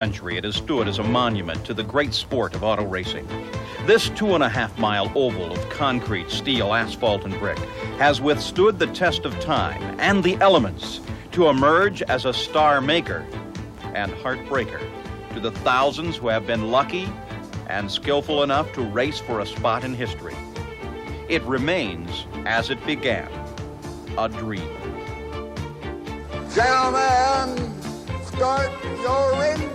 Century, it has stood as a monument to the great sport of auto racing. This 2.5-mile oval of concrete, steel, asphalt, and brick has withstood the test of time and the elements to emerge as a star maker and heartbreaker to the thousands who have been lucky and skillful enough to race for a spot in history. It remains, as it began, a dream. Gentlemen, start your engines.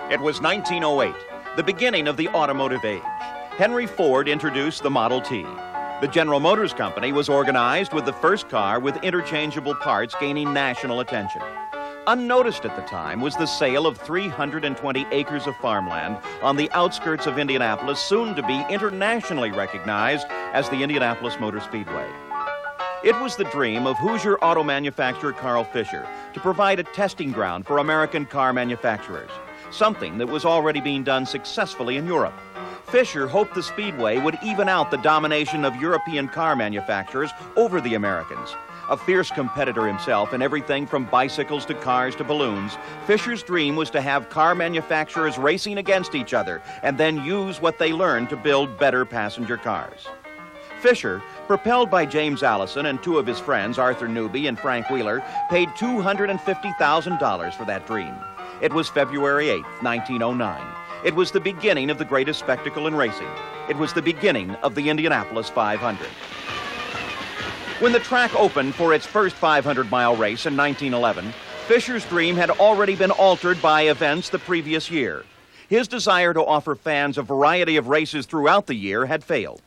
It was 1908, the beginning of the automotive age. Henry Ford introduced the Model T. The General Motors Company was organized with the first car with interchangeable parts gaining national attention. Unnoticed at the time was the sale of 320 acres of farmland on the outskirts of Indianapolis, soon to be internationally recognized as the Indianapolis Motor Speedway. It was the dream of Hoosier auto manufacturer Carl Fisher to provide a testing ground for American car manufacturers, something that was already being done successfully in Europe. Fisher hoped the Speedway would even out the domination of European car manufacturers over the Americans. A fierce competitor himself in everything from bicycles to cars to balloons, Fisher's dream was to have car manufacturers racing against each other and then use what they learned to build better passenger cars. Fisher, propelled by James Allison and two of his friends, Arthur Newby and Frank Wheeler, paid $250,000 for that dream. It was February 8, 1909. It was the beginning of the greatest spectacle in racing. It was the beginning of the Indianapolis 500. When the track opened for its first 500-mile race in 1911, Fisher's dream had already been altered by events the previous year. His desire to offer fans a variety of races throughout the year had failed.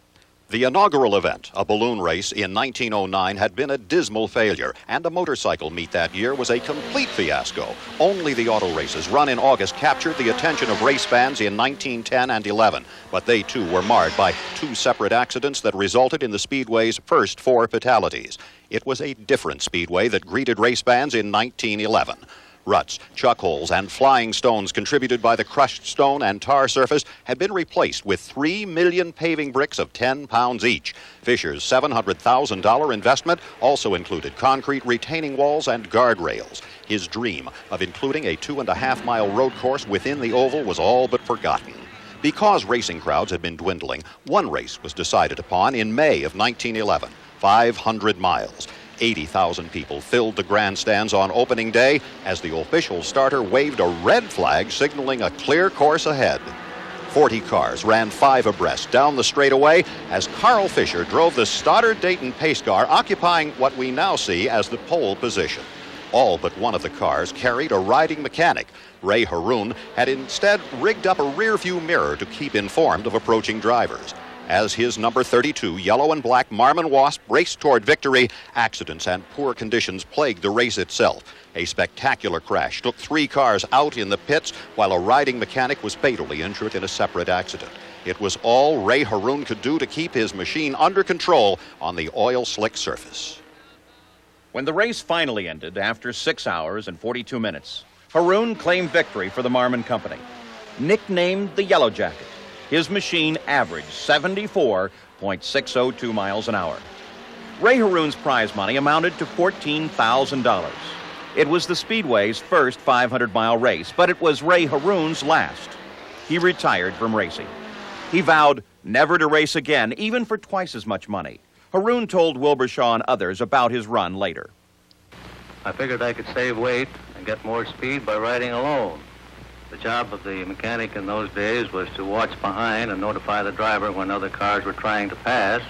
The inaugural event, a balloon race in 1909, had been a dismal failure, and a motorcycle meet that year was a complete fiasco. Only the auto races run in August captured the attention of race fans in 1910 and 11, but they too were marred by two separate accidents that resulted in the Speedway's first 4 fatalities. It was a different Speedway that greeted race fans in 1911. Ruts, chuck holes, and flying stones contributed by the crushed stone and tar surface had been replaced with 3 million paving bricks of 10 pounds each. Fisher's $700,000 investment also included concrete retaining walls and guardrails. His dream of including a 2.5-mile road course within the oval was all but forgotten. Because racing crowds had been dwindling, one race was decided upon in May of 1911, 500 miles. 80,000 people filled the grandstands on opening day as the official starter waved a red flag signaling a clear course ahead. 40 cars ran 5 abreast down the straightaway as Carl Fisher drove the Stoddard-Dayton pace car, occupying what we now see as the pole position. All but one of the cars carried a riding mechanic. Ray Haroon had instead rigged up a rear-view mirror to keep informed of approaching drivers. As his number 32 yellow and black Marmon Wasp raced toward victory, accidents and poor conditions plagued the race itself. A spectacular crash took 3 cars out in the pits, while a riding mechanic was fatally injured in a separate accident. It was all Ray Haroon could do to keep his machine under control on the oil-slick surface. When the race finally ended after 6 hours and 42 minutes, Haroon claimed victory for the Marmon Company. Nicknamed the Yellow Jacket, his machine averaged 74 .602 miles an hour. Ray Haroon's prize money amounted to $14,000. It was the Speedway's first 500-mile race, but it was Ray Haroon's last. He retired from racing. He vowed never to race again, even for twice as much money. Haroon told Wilbur Shaw and others about his run later. I figured I could save weight and get more speed by riding alone. The job of the mechanic in those days was to watch behind and notify the driver when other cars were trying to pass.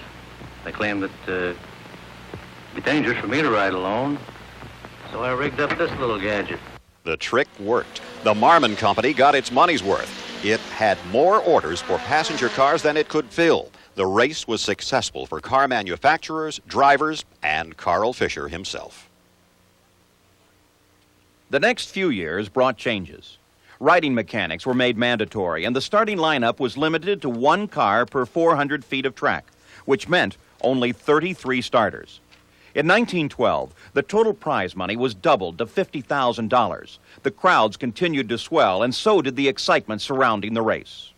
They claimed that it'd be dangerous for me to ride alone, so I rigged up this little gadget. The trick worked. The Marmon Company got its money's worth. It had more orders for passenger cars than it could fill. The race was successful for car manufacturers, drivers, and Carl Fisher himself. The next few years brought changes. Riding mechanics were made mandatory, and the starting lineup was limited to one car per 400 feet of track, which meant only 33 starters. In 1912, the total prize money was doubled to $50,000. The crowds continued to swell, and so did the excitement surrounding the race.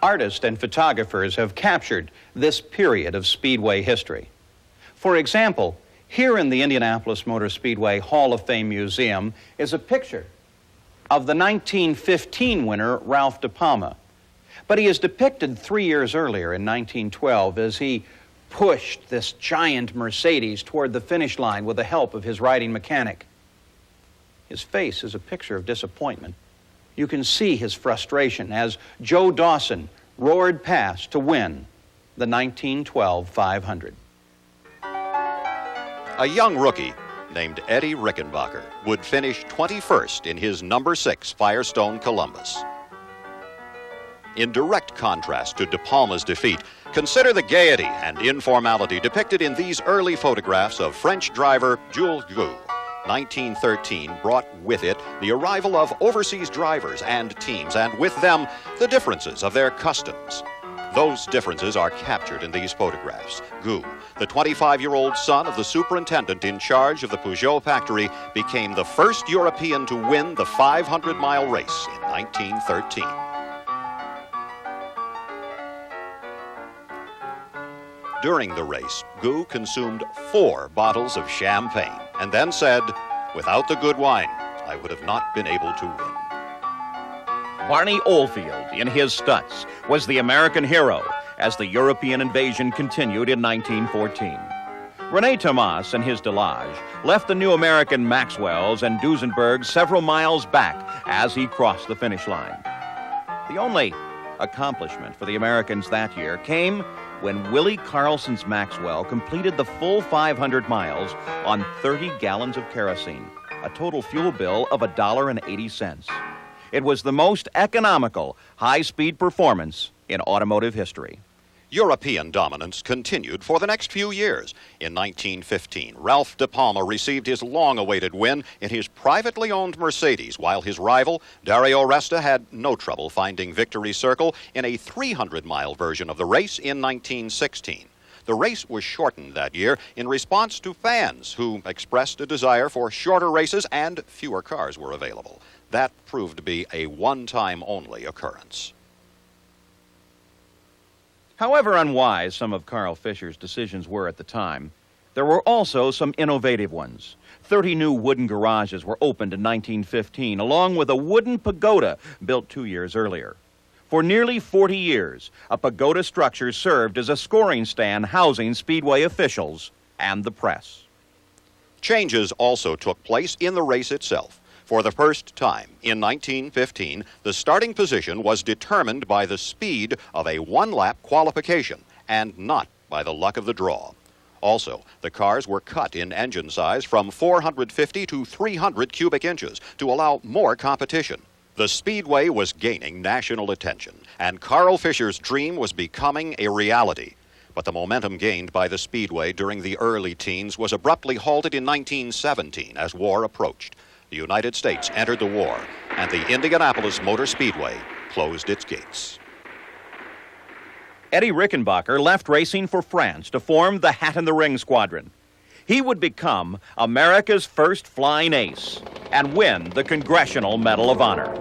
Artists and photographers have captured this period of Speedway history. For example, here in the Indianapolis Motor Speedway Hall of Fame Museum is a picture of the 1915 winner, Ralph De Palma. But he is depicted 3 years earlier in 1912 as he pushed this giant Mercedes toward the finish line with the help of his riding mechanic. His face is a picture of disappointment. You can see his frustration as Joe Dawson roared past to win the 1912 500. A young rookie named Eddie Rickenbacker would finish 21st in his number 6 Firestone Columbus. In direct contrast to De Palma's defeat, consider the gaiety and informality depicted in these early photographs of French driver Jules Gu. 1913 brought with it the arrival of overseas drivers and teams, and with them, the differences of their customs. Those differences are captured in these photographs. Gu, the 25-year-old son of the superintendent in charge of the Peugeot factory, became the first European to win the 500-mile race in 1913. During the race, Gu consumed 4 bottles of champagne and then said, "Without the good wine, I would have not been able to win." Barney Oldfield, in his Stutz, was the American hero as the European invasion continued in 1914. René Thomas and his Delage left the new American Maxwells and Duesenbergs several miles back as he crossed the finish line. The only accomplishment for the Americans that year came when Willie Carlson's Maxwell completed the full 500 miles on 30 gallons of kerosene, a total fuel bill of $1.80. It was the most economical high-speed performance in automotive history. European dominance continued for the next few years. In 1915, Ralph De Palma received his long-awaited win in his privately owned Mercedes, while his rival, Dario Resta, had no trouble finding victory circle in a 300-mile version of the race in 1916. The race was shortened that year in response to fans who expressed a desire for shorter races, and fewer cars were available. That proved to be a one-time only occurrence. However unwise some of Carl Fisher's decisions were at the time, there were also some innovative ones. 30 new wooden garages were opened in 1915, along with a wooden pagoda built 2 years earlier. For nearly 40 years, a pagoda structure served as a scoring stand housing Speedway officials and the press. Changes also took place in the race itself. For the first time in 1915, the starting position was determined by the speed of a one-lap qualification and not by the luck of the draw. Also, the cars were cut in engine size from 450 to 300 cubic inches to allow more competition. The Speedway was gaining national attention, and Carl Fisher's dream was becoming a reality. But the momentum gained by the Speedway during the early teens was abruptly halted in 1917 as war approached. The United States entered the war, and the Indianapolis Motor Speedway closed its gates. Eddie Rickenbacker left racing for France to form the Hat in the Ring Squadron. He would become America's first flying ace and win the Congressional Medal of Honor.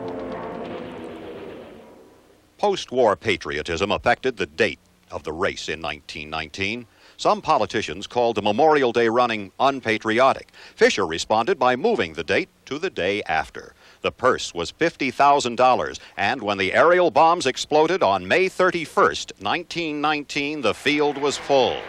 Post-war patriotism affected the date of the race in 1919. Some politicians called the Memorial Day running unpatriotic. Fisher responded by moving the date to the day after. The purse was $50,000, and when the aerial bombs exploded on May 31st, 1919, the field was full.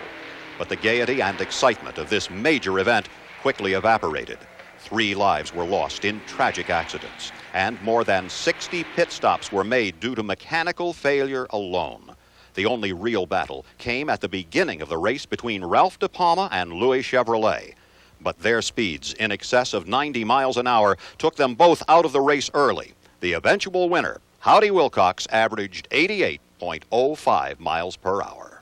But the gaiety and excitement of this major event quickly evaporated. 3 lives were lost in tragic accidents, and more than 60 pit stops were made due to mechanical failure alone. The only real battle came at the beginning of the race between Ralph De Palma and Louis Chevrolet. But their speeds, in excess of 90 miles an hour, took them both out of the race early. The eventual winner, Howdy Wilcox, averaged 88.05 miles per hour.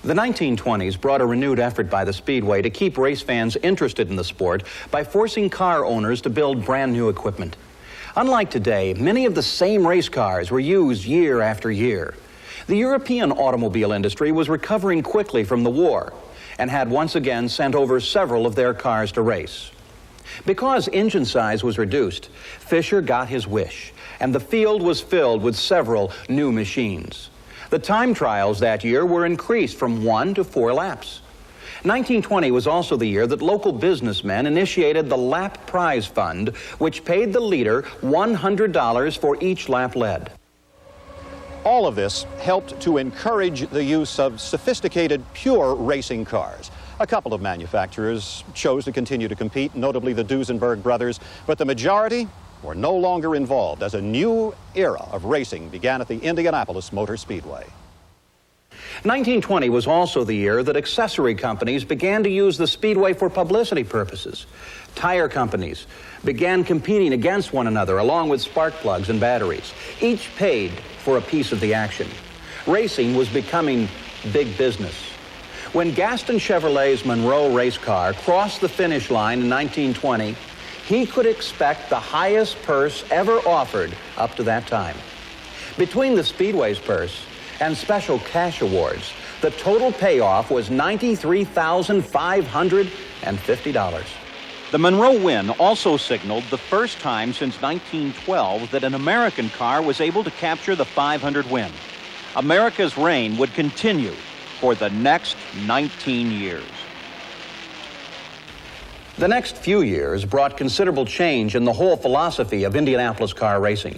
The 1920s brought a renewed effort by the Speedway to keep race fans interested in the sport by forcing car owners to build brand new equipment. Unlike today, many of the same race cars were used year after year. The European automobile industry was recovering quickly from the war and had once again sent over several of their cars to race. Because engine size was reduced, Fisher got his wish, and the field was filled with several new machines. The time trials that year were increased from 1 to 4 laps. 1920 was also the year that local businessmen initiated the Lap Prize Fund, which paid the leader $100 for each lap led. All of this helped to encourage the use of sophisticated, pure racing cars. A couple of manufacturers chose to continue to compete, notably the Duesenberg brothers, but the majority were no longer involved as a new era of racing began at the Indianapolis Motor Speedway. 1920 was also the year that accessory companies began to use the Speedway for publicity purposes. Tire companies began competing against one another along with spark plugs and batteries. Each paid for a piece of the action. Racing was becoming big business. When Gaston Chevrolet's Monroe race car crossed the finish line in 1920, he could expect the highest purse ever offered up to that time. Between the Speedway's purse and special cash awards, the total payoff was $93,550. The Monroe win also signaled the first time since 1912 that an American car was able to capture the 500 win. America's reign would continue for the next 19 years. The next few years brought considerable change in the whole philosophy of Indianapolis car racing.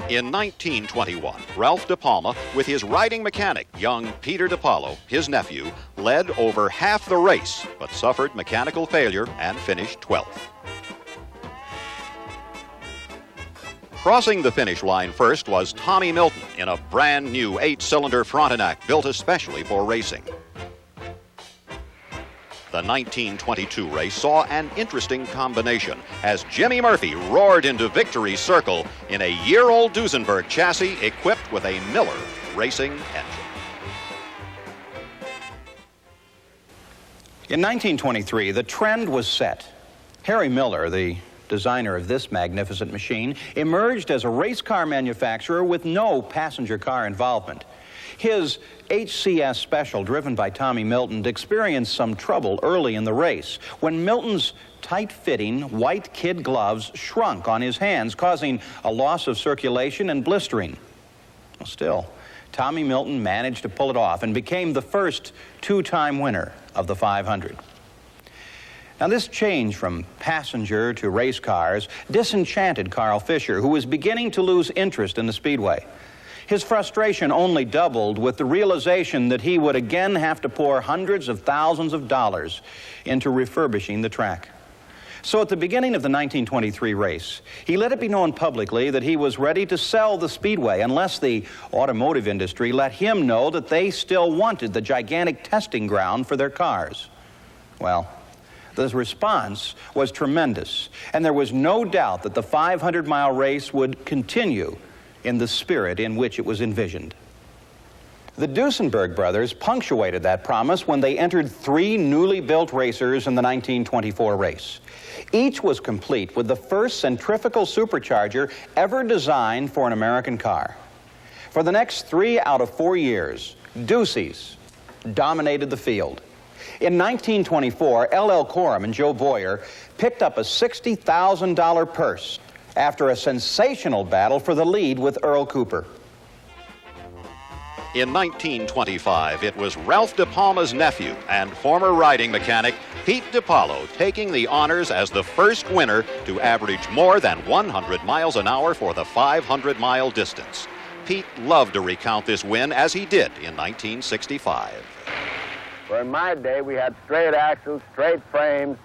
In 1921, Ralph De Palma, with his riding mechanic, young Peter DePaulo, his nephew, led over half the race, but suffered mechanical failure and finished 12th. Crossing the finish line first was Tommy Milton in a brand new 8-cylinder Frontenac built especially for racing. The 1922 race saw an interesting combination as Jimmy Murphy roared into victory circle in a year-old Duesenberg chassis equipped with a Miller racing engine. In 1923, the trend was set. Harry Miller, the designer of this magnificent machine, emerged as a race car manufacturer with no passenger car involvement. His HCS Special, driven by Tommy Milton, experienced some trouble early in the race when Milton's tight-fitting white kid gloves shrunk on his hands, causing a loss of circulation and blistering. Well, still, Tommy Milton managed to pull it off and became the first 2-time winner of the 500. Now, this change from passenger to race cars disenchanted Carl Fisher, who was beginning to lose interest in the Speedway. His frustration only doubled with the realization that he would again have to pour hundreds of thousands of dollars into refurbishing the track. So at the beginning of the 1923 race, he let it be known publicly that he was ready to sell the Speedway unless the automotive industry let him know that they still wanted the gigantic testing ground for their cars. Well, the response was tremendous, and there was no doubt that the 500-mile race would continue in the spirit in which it was envisioned. The Duesenberg brothers punctuated that promise when they entered 3 newly built racers in the 1924 race. Each was complete with the first centrifugal supercharger ever designed for an American car. For the next 3 out of 4 years, Duecies dominated the field. In 1924, L.L. Coram and Joe Boyer picked up a $60,000 purse after a sensational battle for the lead with Earl Cooper. In 1925, it was Ralph De Palma's nephew and former riding mechanic Pete DiPaolo taking the honors as the first winner to average more than 100 miles an hour for the 500-mile distance. Pete loved to recount this win as he did in 1965. Well, in my day, we had straight axles, straight frames,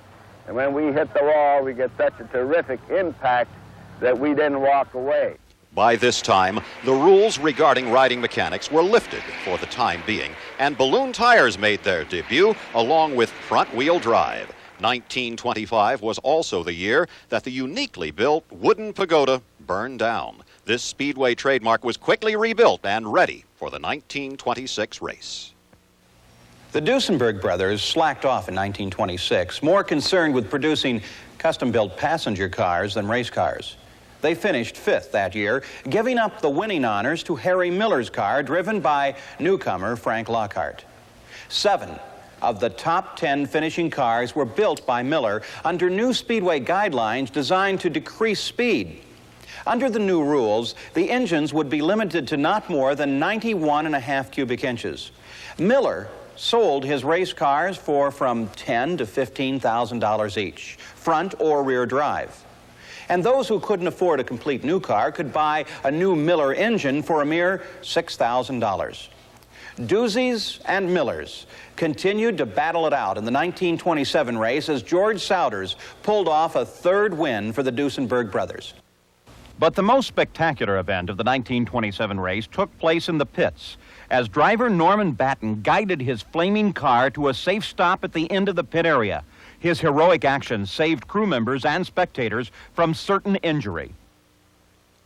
and when we hit the wall, we get such a terrific impact that we didn't walk away. By this time, the rules regarding riding mechanics were lifted for the time being, and balloon tires made their debut along with front-wheel drive. 1925 was also the year that the uniquely built wooden pagoda burned down. This Speedway trademark was quickly rebuilt and ready for the 1926 race. The Duesenberg brothers slacked off in 1926, more concerned with producing custom-built passenger cars than race cars. They finished 5th that year, giving up the winning honors to Harry Miller's car, driven by newcomer Frank Lockhart. 7 of the top 10 finishing cars were built by Miller under new Speedway guidelines designed to decrease speed. Under the new rules, the engines would be limited to not more than 91.5 cubic inches. Miller sold his race cars for from $10,000 to $15,000 each, front or rear drive. And those who couldn't afford a complete new car could buy a new Miller engine for a mere $6,000. Doozies and Millers continued to battle it out in the 1927 race as George Souders pulled off a 3rd win for the Duesenberg brothers. But the most spectacular event of the 1927 race took place in the pits as driver Norman Batten guided his flaming car to a safe stop at the end of the pit area. His heroic actions saved crew members and spectators from certain injury.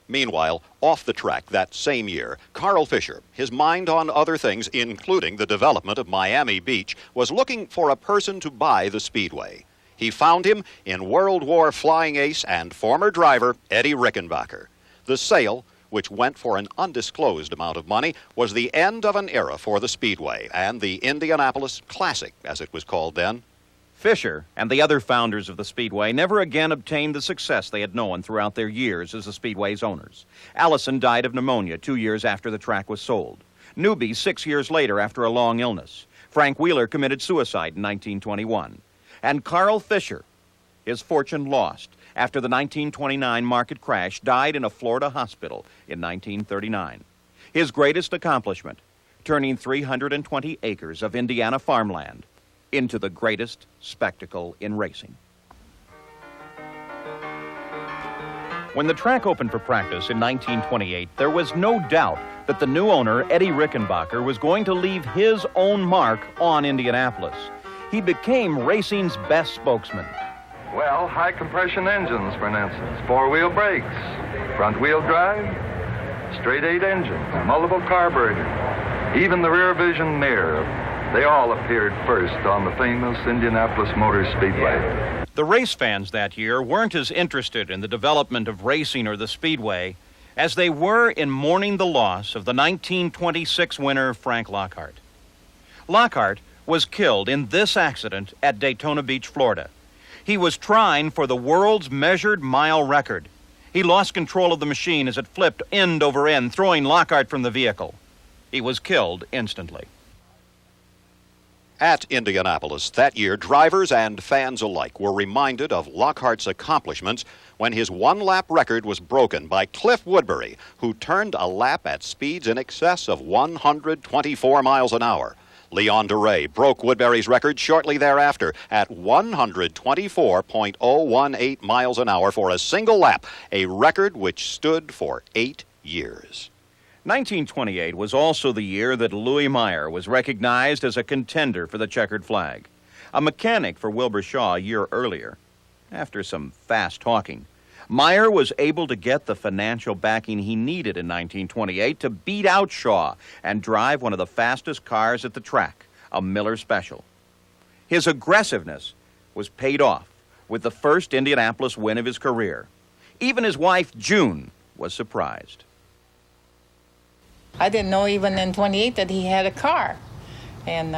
Meanwhile, off the track that same year, Carl Fisher, his mind on other things, including the development of Miami Beach, was looking for a person to buy the Speedway. He found him in World War flying ace and former driver Eddie Rickenbacker. The sale, which went for an undisclosed amount of money, was the end of an era for the Speedway and the Indianapolis Classic, as it was called then. Fisher and the other founders of the Speedway never again obtained the success they had known throughout their years as the Speedway's owners. Allison died of pneumonia 2 years after the track was sold. Newby 6 years later after a long illness. Frank Wheeler committed suicide in 1921. And Carl Fisher, his fortune lost after the 1929 market crash, died in a Florida hospital in 1939. His greatest accomplishment, turning 320 acres of Indiana farmland into the greatest spectacle in racing. When the track opened for practice in 1928, there was no doubt that the new owner, Eddie Rickenbacker, was going to leave his own mark on Indianapolis. He became racing's best spokesman. Well, high compression engines, for instance, 4-wheel brakes, front-wheel drive, straight 8 engine, multiple carburetors, even the rear vision mirror. They all appeared first on the famous Indianapolis Motor Speedway. The race fans that year weren't as interested in the development of racing or the Speedway as they were in mourning the loss of the 1926 winner, Frank Lockhart. Lockhart was killed in this accident at Daytona Beach, Florida. He was trying for the world's measured mile record. He lost control of the machine as it flipped end over end, throwing Lockhart from the vehicle. He was killed instantly. At Indianapolis that year, drivers and fans alike were reminded of Lockhart's accomplishments when his one-lap record was broken by Cliff Woodbury, who turned a lap at speeds in excess of 124 miles an hour. Leon DeRay broke Woodbury's record shortly thereafter at 124.018 miles an hour for a single lap, a record which stood for 8 years. 1928 was also the year that Louis Meyer was recognized as a contender for the checkered flag. A mechanic for Wilbur Shaw a year earlier. After some fast talking, Meyer was able to get the financial backing he needed in 1928 to beat out Shaw and drive one of the fastest cars at the track, a Miller Special. His aggressiveness was paid off with the first Indianapolis win of his career. Even his wife, June, was surprised. I didn't know even in 28 that he had a car. And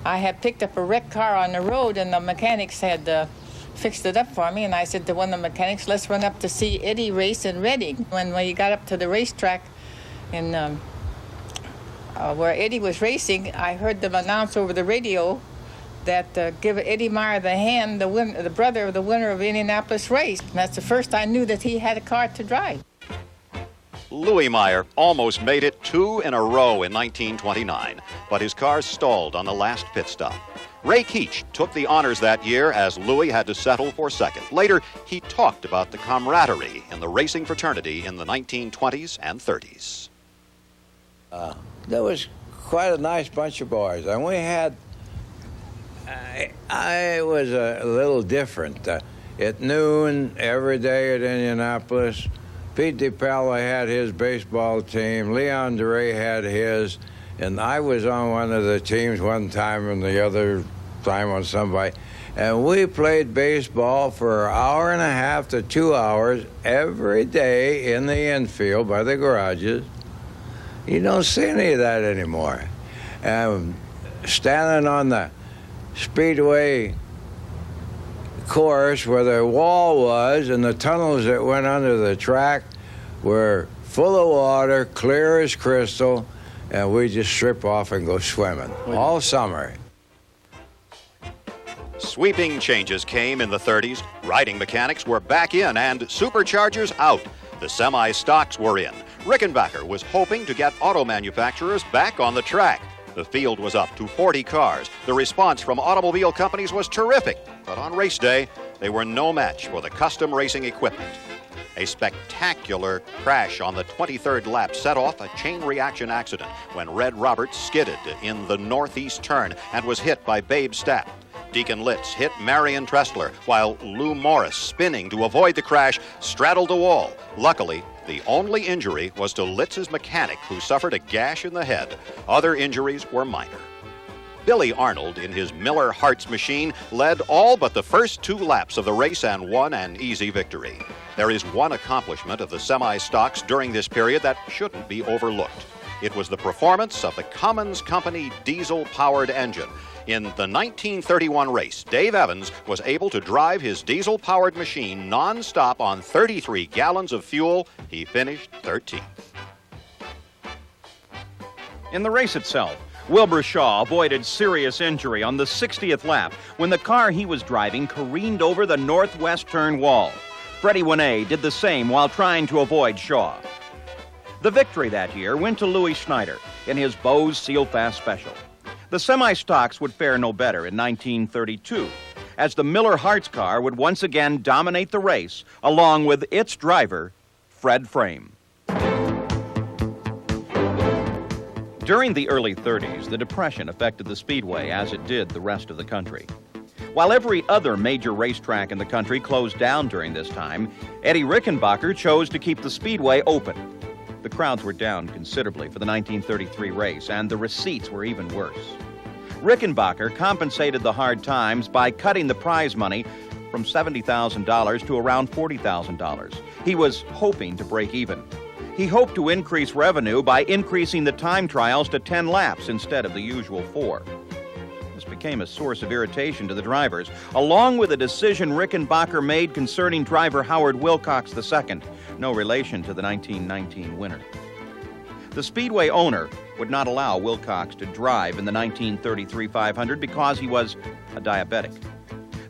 I had picked up a wrecked car on the road, and the mechanics had fixed it up for me, and I said to one of the mechanics, let's run up to see Eddie race in Reading. When we got up to the racetrack in where Eddie was racing, I heard them announce over the radio that give Eddie Meyer the hand, the brother of the winner of the Indianapolis race. And that's the first I knew that he had a car to drive. Louis Meyer almost made it 2 in a row in 1929, but his car stalled on the last pit stop. Ray Keach took the honors that year as Louis had to settle for second. Later, he talked about the camaraderie in the racing fraternity in the 1920s and 30s. There was quite a nice bunch of boys, and we had, I was a little different. At noon, every day at Indianapolis, Pete DiPaolo had his baseball team, Leon DeRay had his, and I was on one of the teams one time and the other time on somebody. And we played baseball for an hour and a half to 2 hours every day in the infield by the garages. You don't see any of that anymore. Standing on the Speedway course where the wall was and the tunnels that went under the track were full of water, clear as crystal, and we just strip off and go swimming all summer. Sweeping changes came in the 30s. Riding mechanics were back in and superchargers out. The semi-stocks were in. Rickenbacker was hoping to get auto manufacturers back on the track. The field was up to 40 cars. The response from automobile companies was terrific, but on race day, they were no match for the custom racing equipment. A spectacular crash on the 23rd lap set off a chain reaction accident when Red Roberts skidded in the northeast turn and was hit by Babe Stapp. Deacon Litz hit Marion Tressler, while Lou Morris, spinning to avoid the crash, straddled the wall. Luckily, the only injury was to Litz's mechanic, who suffered a gash in the head. Other injuries were minor. Billy Arnold, in his Miller Hartz machine, led all but the first 2 laps of the race and won an easy victory. There is one accomplishment of the semi-stocks during this period that shouldn't be overlooked. It was the performance of the Cummins Company diesel-powered engine. In the 1931 race, Dave Evans was able to drive his diesel-powered machine non-stop on 33 gallons of fuel. He finished 13th. In the race itself, Wilbur Shaw avoided serious injury on the 60th lap when the car he was driving careened over the northwest turn wall. Freddie Winnet did the same while trying to avoid Shaw. The victory that year went to Louis Schneider in his Bose Seal-Fast Special. The semi-stocks would fare no better in 1932, as the Miller Hartz car would once again dominate the race, along with its driver, Fred Frame. During the early 30s, the Depression affected the Speedway as it did the rest of the country. While every other major racetrack in the country closed down during this time, Eddie Rickenbacker chose to keep the Speedway open. The crowds were down considerably for the 1933 race, and the receipts were even worse. Rickenbacker compensated the hard times by cutting the prize money from $70,000 to around $40,000. He was hoping to break even. He hoped to increase revenue by increasing the time trials to 10 laps instead of the usual 4. This became a source of irritation to the drivers, along with a decision Rickenbacker made concerning driver Howard Wilcox II, no relation to the 1919 winner. The Speedway owner would not allow Wilcox to drive in the 1933 500 because he was a diabetic.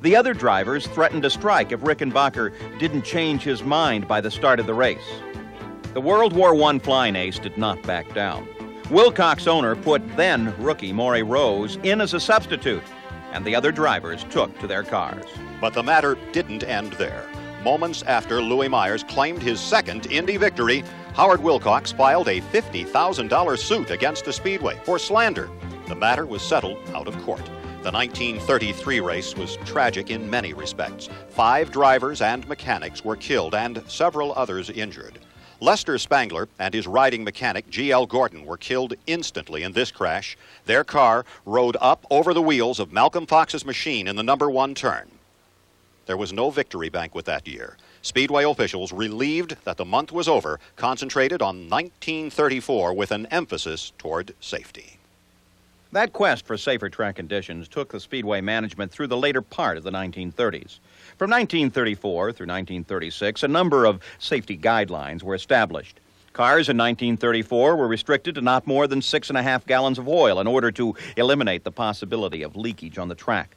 The other drivers threatened to strike if Rickenbacker didn't change his mind by the start of the race. The World War I flying ace did not back down. Wilcox owner put then rookie Maury Rose in as a substitute, and the other drivers took to their cars. But the matter didn't end there. Moments after Louis Myers claimed his second Indy victory, Howard Wilcox filed a $50,000 suit against the Speedway for slander. The matter was settled out of court. The 1933 race was tragic in many respects. 5 drivers and mechanics were killed and several others injured. Lester Spangler and his riding mechanic, G.L. Gordon, were killed instantly in this crash. Their car rode up over the wheels of Malcolm Fox's machine in the number 1 turn. There was no victory banquet that year. Speedway officials, relieved that the month was over, concentrated on 1934 with an emphasis toward safety. That quest for safer track conditions took the Speedway management through the later part of the 1930s. From 1934 through 1936, a number of safety guidelines were established. Cars in 1934 were restricted to not more than 6.5 gallons of oil in order to eliminate the possibility of leakage on the track.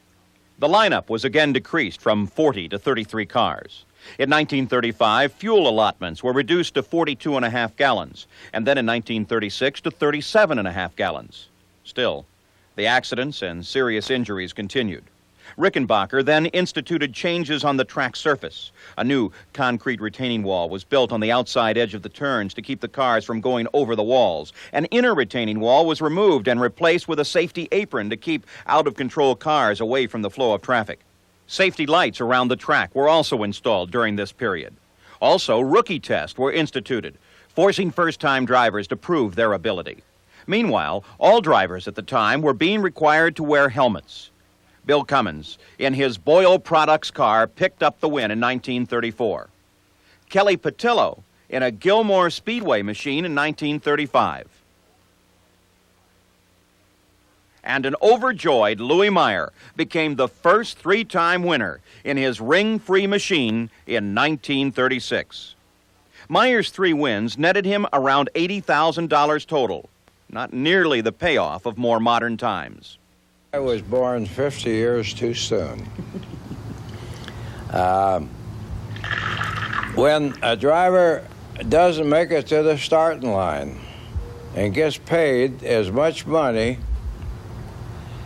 The lineup was again decreased from 40 to 33 cars. In 1935, fuel allotments were reduced to 42.5 gallons, and then in 1936 to 37.5 gallons. Still, the accidents and serious injuries continued. Rickenbacker then instituted changes on the track surface. A new concrete retaining wall was built on the outside edge of the turns to keep the cars from going over the walls. An inner retaining wall was removed and replaced with a safety apron to keep out-of-control cars away from the flow of traffic. Safety lights around the track were also installed during this period. Also, rookie tests were instituted, forcing first-time drivers to prove their ability. Meanwhile, all drivers at the time were being required to wear helmets. Bill Cummins, in his Boyle Products car, picked up the win in 1934. Kelly Patillo, in a Gilmore Speedway machine in 1935. And an overjoyed Louis Meyer became the first three-time winner in his ring-free machine in 1936. Meyer's 3 wins netted him around $80,000 total, not nearly the payoff of more modern times. I was born 50 years too soon. When a driver doesn't make it to the starting line and gets paid as much money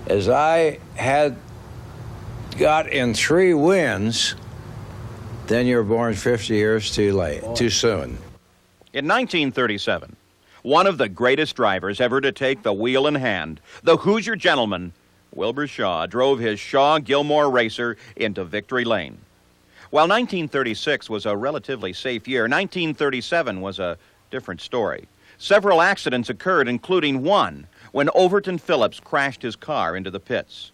as I had got in 3 wins, then you're born 50 years too late, too soon. In 1937, one of the greatest drivers ever to take the wheel in hand, the Hoosier gentleman, Wilbur Shaw, drove his Shaw-Gilmore racer into victory lane. While 1936 was a relatively safe year, 1937 was a different story. Several accidents occurred, including one when Overton Phillips crashed his car into the pits.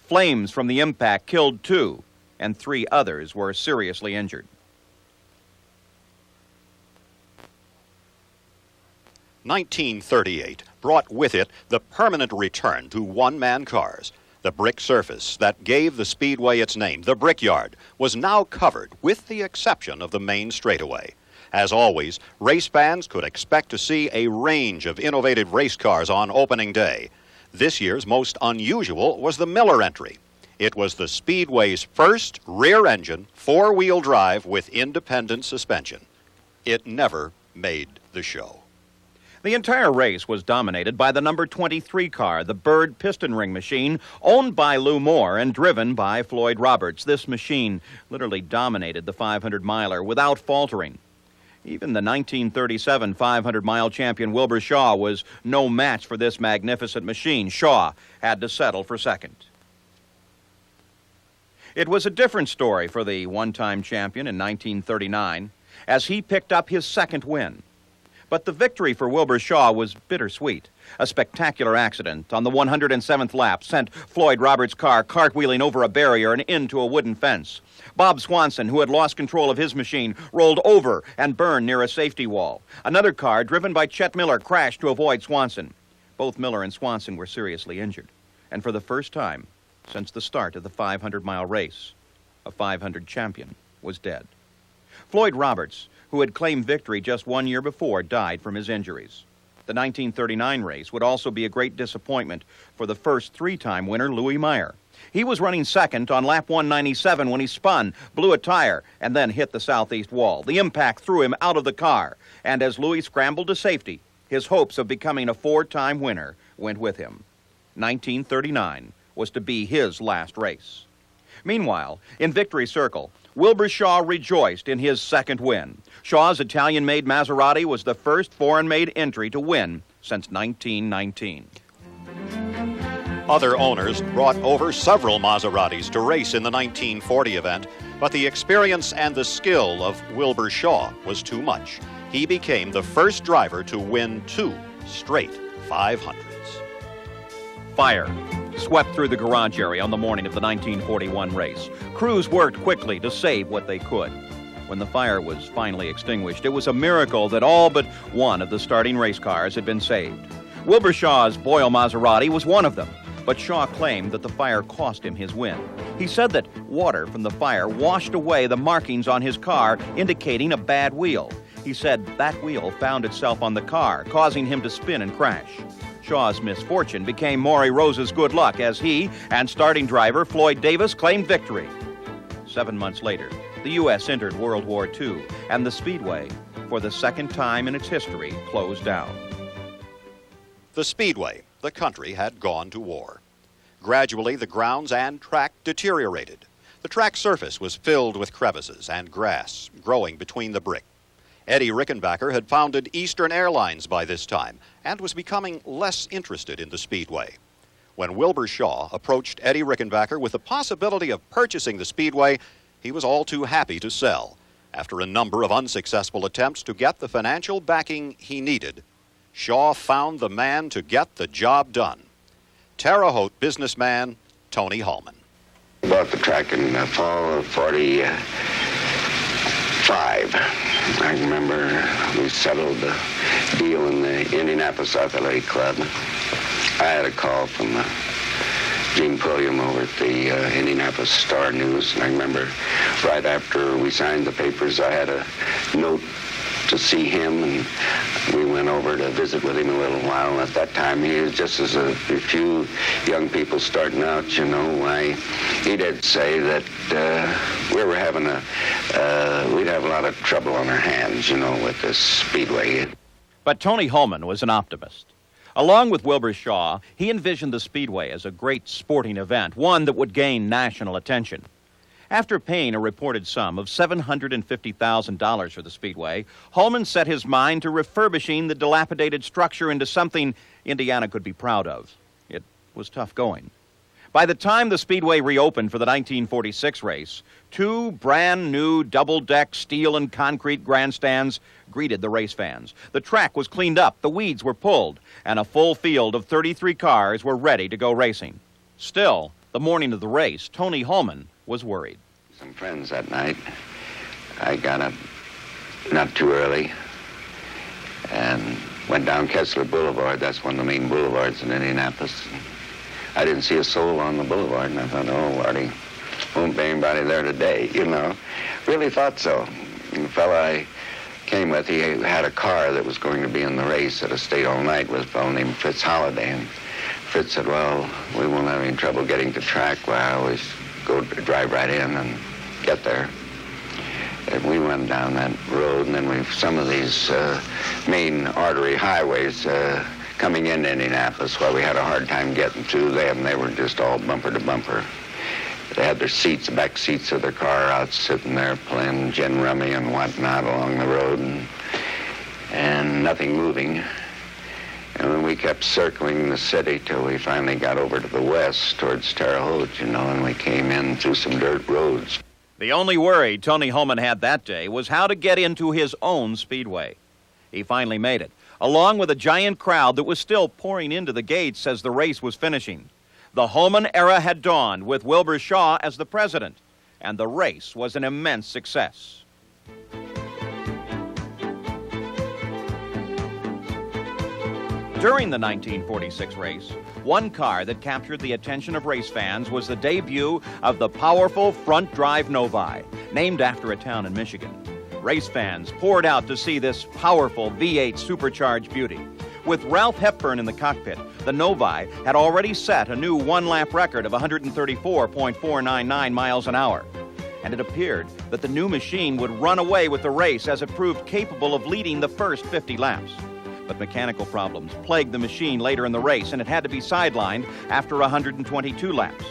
Flames from the impact killed 2, and 3 others were seriously injured. 1938 brought with it the permanent return to one-man cars. The brick surface that gave the speedway its name, the Brickyard, was now covered with the exception of the main straightaway. As always, race fans could expect to see a range of innovative race cars on opening day. This year's most unusual was the Miller entry. It was the Speedway's first rear-engine, 4-wheel drive with independent suspension. It never made the show. The entire race was dominated by the number 23 car, the Bird piston ring machine, owned by Lou Moore and driven by Floyd Roberts. This machine literally dominated the 500-miler without faltering. Even the 1937 500-mile champion Wilbur Shaw was no match for this magnificent machine. Shaw had to settle for second. It was a different story for the one-time champion in 1939, as he picked up his second win. But the victory for Wilbur Shaw was bittersweet. A spectacular accident on the 107th lap sent Floyd Roberts' car cartwheeling over a barrier and into a wooden fence. Bob Swanson, who had lost control of his machine, rolled over and burned near a safety wall. Another car, driven by Chet Miller, crashed to avoid Swanson. Both Miller and Swanson were seriously injured. And for the first time since the start of the 500-mile race, a 500 champion was dead. Floyd Roberts, who had claimed victory just 1 year before, died from his injuries. The 1939 race would also be a great disappointment for the first 3-time winner, Louis Meyer. He was running second on lap 197 when he spun, blew a tire, and then hit the southeast wall. The impact threw him out of the car, and as Louis scrambled to safety, his hopes of becoming a 4-time winner went with him. 1939 was to be his last race. Meanwhile, in Victory Circle, Wilbur Shaw rejoiced in his second win. Shaw's Italian-made Maserati was the first foreign-made entry to win since 1919. Other owners brought over several Maseratis to race in the 1940 event, but the experience and the skill of Wilbur Shaw was too much. He became the first driver to win 2 straight 500s. Fire swept through the garage area on the morning of the 1941 race. Crews worked quickly to save what they could. When the fire was finally extinguished, it was a miracle that all but one of the starting race cars had been saved. Wilbur Shaw's Boyle Maserati was one of them, but Shaw claimed that the fire cost him his win. He said that water from the fire washed away the markings on his car, indicating a bad wheel. He said that wheel found itself on the car, causing him to spin and crash. Shaw's misfortune became Maury Rose's good luck as he and starting driver Floyd Davis claimed victory. 7 months later, the U.S. entered World War II, and the Speedway, for the second time in its history, closed down. The Speedway, the country had gone to war. Gradually, the grounds and track deteriorated. The track surface was filled with crevices and grass growing between the brick. Eddie Rickenbacker had founded Eastern Airlines by this time and was becoming less interested in the Speedway. When Wilbur Shaw approached Eddie Rickenbacker with the possibility of purchasing the Speedway, he was all too happy to sell. After a number of unsuccessful attempts to get the financial backing he needed, Shaw found the man to get the job done. Terre Haute businessman Tony Holman. Bought the track in the fall of 45. I remember we settled the deal in the Indianapolis Athletic Club. I had a call from Gene Pulliam over at the Indianapolis Star-News, and I remember right after we signed the papers, I had a note to see him, and we went over to visit with him a little while. At that time, he was just as a few young people starting out, you know. He did say that we were having we'd have a lot of trouble on our hands, you know, with this Speedway. But Tony Holman was an optimist. Along with Wilbur Shaw, he envisioned the Speedway as a great sporting event, one that would gain national attention. After paying a reported sum of $750,000 for the Speedway, Holman set his mind to refurbishing the dilapidated structure into something Indiana could be proud of. It was tough going. By the time the Speedway reopened for the 1946 race, 2 brand-new double-deck steel and concrete grandstands greeted the race fans. The track was cleaned up, the weeds were pulled, and a full field of 33 cars were ready to go racing. Still, the morning of the race, Tony Holman was worried. Some friends that night. I got up not too early and went down Kessler Boulevard. That's one of the main boulevards in Indianapolis. I didn't see a soul on the boulevard, and I thought, oh, Lordy, won't be anybody there today, you know. Really thought so. And the fellow I came with, he had a car that was going to be in the race that stayed all night with a fellow named Fritz Holliday. And Fritz said, well, we won't have any trouble getting to track. Well, I always go drive right in and get there. And we went down that road, and then some of these main artery highways coming into Indianapolis, where we had a hard time getting to them. They were just all bumper to bumper. They had their seats, the back seats of their car out sitting there playing gin rummy and whatnot along the road, and nothing moving. And then we kept circling the city till we finally got over to the west towards Terre Haute, you know, and we came in through some dirt roads. The only worry Tony Holman had that day was how to get into his own Speedway. He finally made it, along with a giant crowd that was still pouring into the gates as the race was finishing. The Holman era had dawned with Wilbur Shaw as the president, and the race was an immense success. During the 1946 race, one car that captured the attention of race fans was the debut of the powerful front-drive Novi, named after a town in Michigan. Race fans poured out to see this powerful V8 supercharged beauty. With Ralph Hepburn in the cockpit, the Novi had already set a new one-lap record of 134.499 miles an hour. And it appeared that the new machine would run away with the race as it proved capable of leading the first 50 laps. But mechanical problems plagued the machine later in the race, and it had to be sidelined after 122 laps.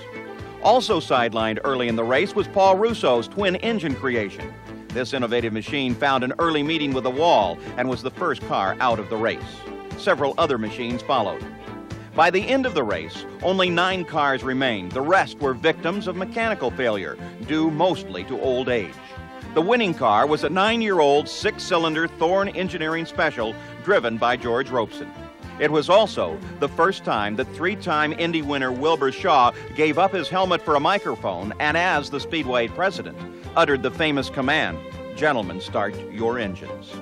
Also sidelined early in the race was Paul Russo's twin-engine creation. This innovative machine found an early meeting with the wall and was the first car out of the race. Several other machines followed. By the end of the race, only 9 cars remained. The rest were victims of mechanical failure, due mostly to old age. The winning car was a 9-year-old 6-cylinder Thorn Engineering Special driven by George Robeson. It was also the first time that 3-time Indy winner Wilbur Shaw gave up his helmet for a microphone and, as the Speedway president, uttered the famous command, "Gentlemen, start your engines."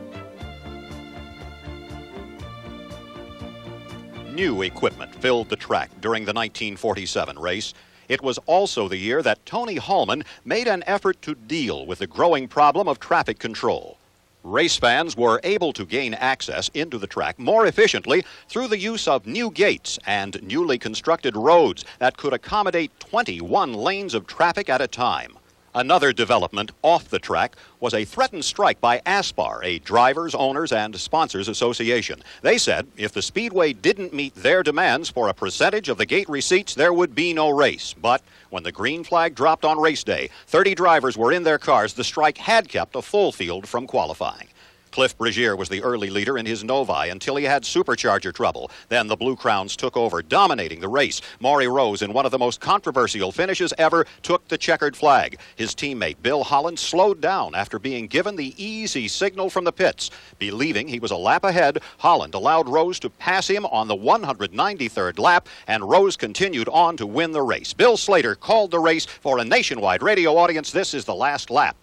new equipment filled the track during the 1947 race. It was also the year that Tony Hallman made an effort to deal with the growing problem of traffic control. Race fans were able to gain access into the track more efficiently through the use of new gates and newly constructed roads that could accommodate 21 lanes of traffic at a time. Another development off the track was a threatened strike by ASPAR, a drivers, owners, and sponsors association. They said if the Speedway didn't meet their demands for a percentage of the gate receipts, there would be no race. But when the green flag dropped on race day, 30 drivers were in their cars. The strike had kept a full field from qualifying. Cliff Bregier was the early leader in his Novi until he had supercharger trouble. Then the Blue Crowns took over, dominating the race. Maury Rose, in one of the most controversial finishes ever, took the checkered flag. His teammate Bill Holland slowed down after being given the easy signal from the pits. Believing he was a lap ahead, Holland allowed Rose to pass him on the 193rd lap, and Rose continued on to win the race. Bill Slater called the race for a nationwide radio audience. This is the last lap.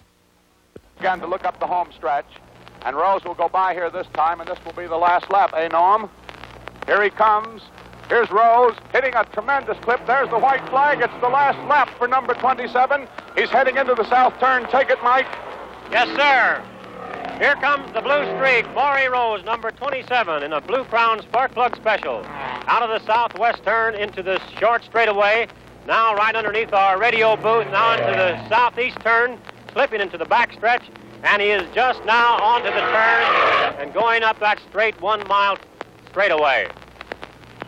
Again to look up the home stretch. And Rose will go by here this time, and this will be the last lap, Noam? Here he comes. Here's Rose, hitting a tremendous clip. There's the white flag. It's the last lap for number 27. He's heading into the south turn. Take it, Mike. Yes, sir. Here comes the blue streak. Maury Rose, number 27, in a Blue Crown Spark Plug Special. Out of the southwest turn into the short straightaway. Now right underneath our radio booth. Now into the southeast turn, slipping into the back stretch. And he is just now onto the turn and going up that straight 1 mile straightaway.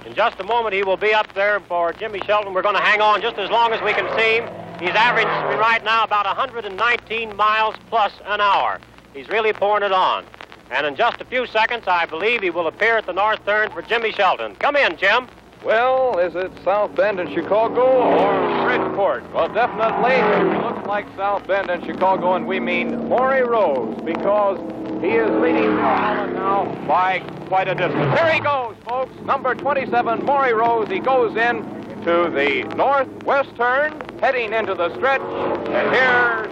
In just a moment, he will be up there for Jimmy Shelton. We're going to hang on just as long as we can see him. He's averaging right now about 119 miles plus an hour. He's really pouring it on. And in just a few seconds, I believe he will appear at the north turn for Jimmy Shelton. Come in, Jim. Well, is it South Bend in Chicago or Bridgeport? Well, definitely it looks like South Bend in Chicago, and we mean Maury Rose, because he is leading Bill Holland now by quite a distance. Here he goes, folks. Number 27, Maury Rose. He goes in to the northwest turn, heading into the stretch, and here's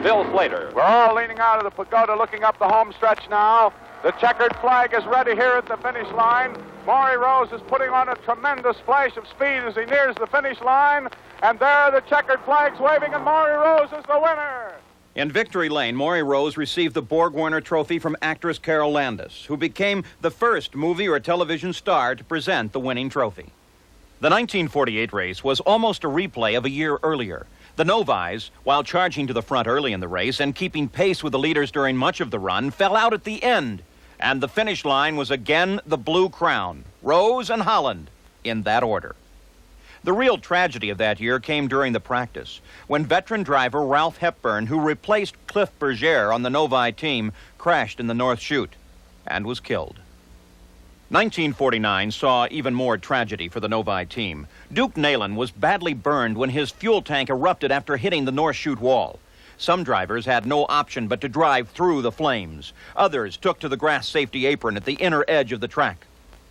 Bill Slater. We're all leaning out of the pagoda, looking up the home stretch now. The checkered flag is ready here at the finish line. Maury Rose is putting on a tremendous flash of speed as he nears the finish line. And there the checkered flag's waving, and Maury Rose is the winner. In Victory Lane, Maury Rose received the Borg-Warner Trophy from actress Carol Landis, who became the first movie or television star to present the winning trophy. The 1948 race was almost a replay of a year earlier. The Novis, while charging to the front early in the race and keeping pace with the leaders during much of the run, fell out at the end. And the finish line was again the Blue Crown, Rose and Holland, in that order. The real tragedy of that year came during the practice, when veteran driver Ralph Hepburn, who replaced Cliff Bergier on the Novi team, crashed in the North Chute and was killed. 1949 saw even more tragedy for the Novi team. Duke Nayland was badly burned when his fuel tank erupted after hitting the North Chute wall. Some drivers had no option but to drive through the flames. Others took to the grass safety apron at the inner edge of the track.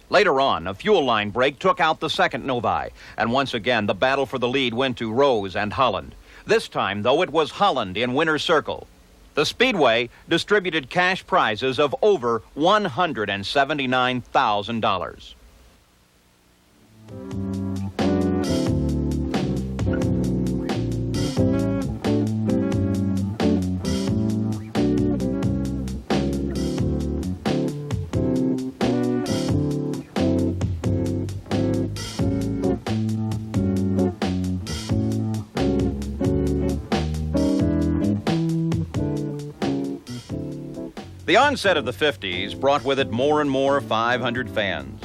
Later on, a fuel line break took out the second Novi, and once again the battle for the lead went to Rose and Holland. This time, though, it was Holland in winner's circle. The Speedway distributed cash prizes of over $179,000. The onset of the 50s brought with it more and more 500 fans.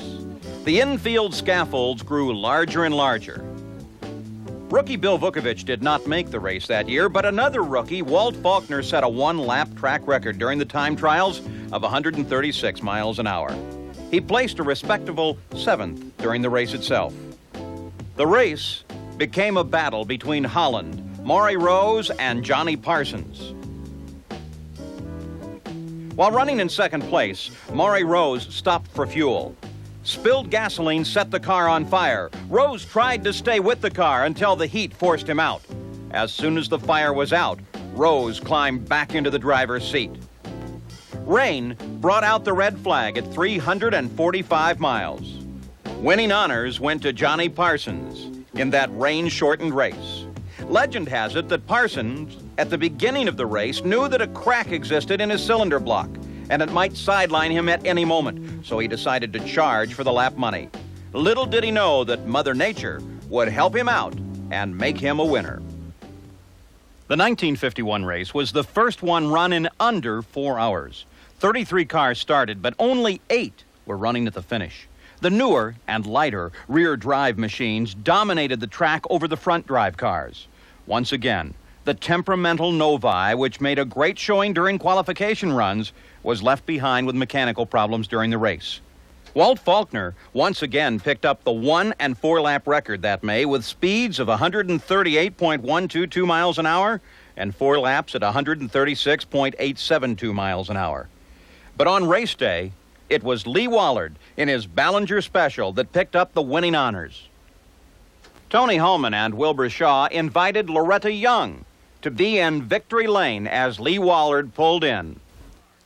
The infield scaffolds grew larger and larger. Rookie Bill Vukovich did not make the race that year, but another rookie, Walt Faulkner, set a one-lap track record during the time trials of 136 miles an hour. He placed a respectable 7th during the race itself. The race became a battle between Holland, Maury Rose, and Johnny Parsons. While running in second place, Maury Rose stopped for fuel. Spilled gasoline set the car on fire. Rose tried to stay with the car until the heat forced him out. As soon as the fire was out, Rose climbed back into the driver's seat. Rain brought out the red flag at 345 miles. Winning honors went to Johnny Parsons in that rain-shortened race. Legend has it that Parsons, at the beginning of the race, knew that a crack existed in his cylinder block, and it might sideline him at any moment, so he decided to charge for the lap money. Little did he know that Mother Nature would help him out and make him a winner. The 1951 race was the first one run in under 4 hours. 33 cars started, but only 8 were running at the finish. The newer and lighter rear drive machines dominated the track over the front drive cars. Once again, the temperamental Novi, which made a great showing during qualification runs, was left behind with mechanical problems during the race. Walt Faulkner once again picked up the 1 and 4 lap record that May with speeds of 138.122 miles an hour and 4 laps at 136.872 miles an hour. But on race day, it was Lee Wallard in his Ballinger Special that picked up the winning honors. Tony Holman and Wilbur Shaw invited Loretta Young to be in victory lane as Lee Wallard pulled in.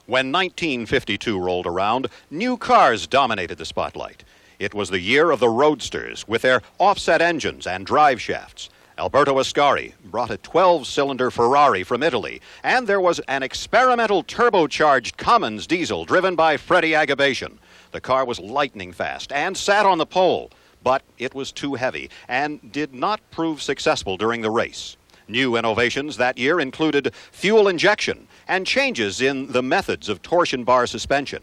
When 1952 rolled around, new cars dominated the spotlight. It was the year of the Roadsters with their offset engines and drive shafts. Alberto Ascari brought a 12-cylinder Ferrari from Italy, and there was an experimental turbocharged Cummins diesel driven by Freddie Agabation. The car was lightning fast and sat on the pole, but it was too heavy and did not prove successful during the race. New innovations that year included fuel injection and changes in the methods of torsion bar suspension.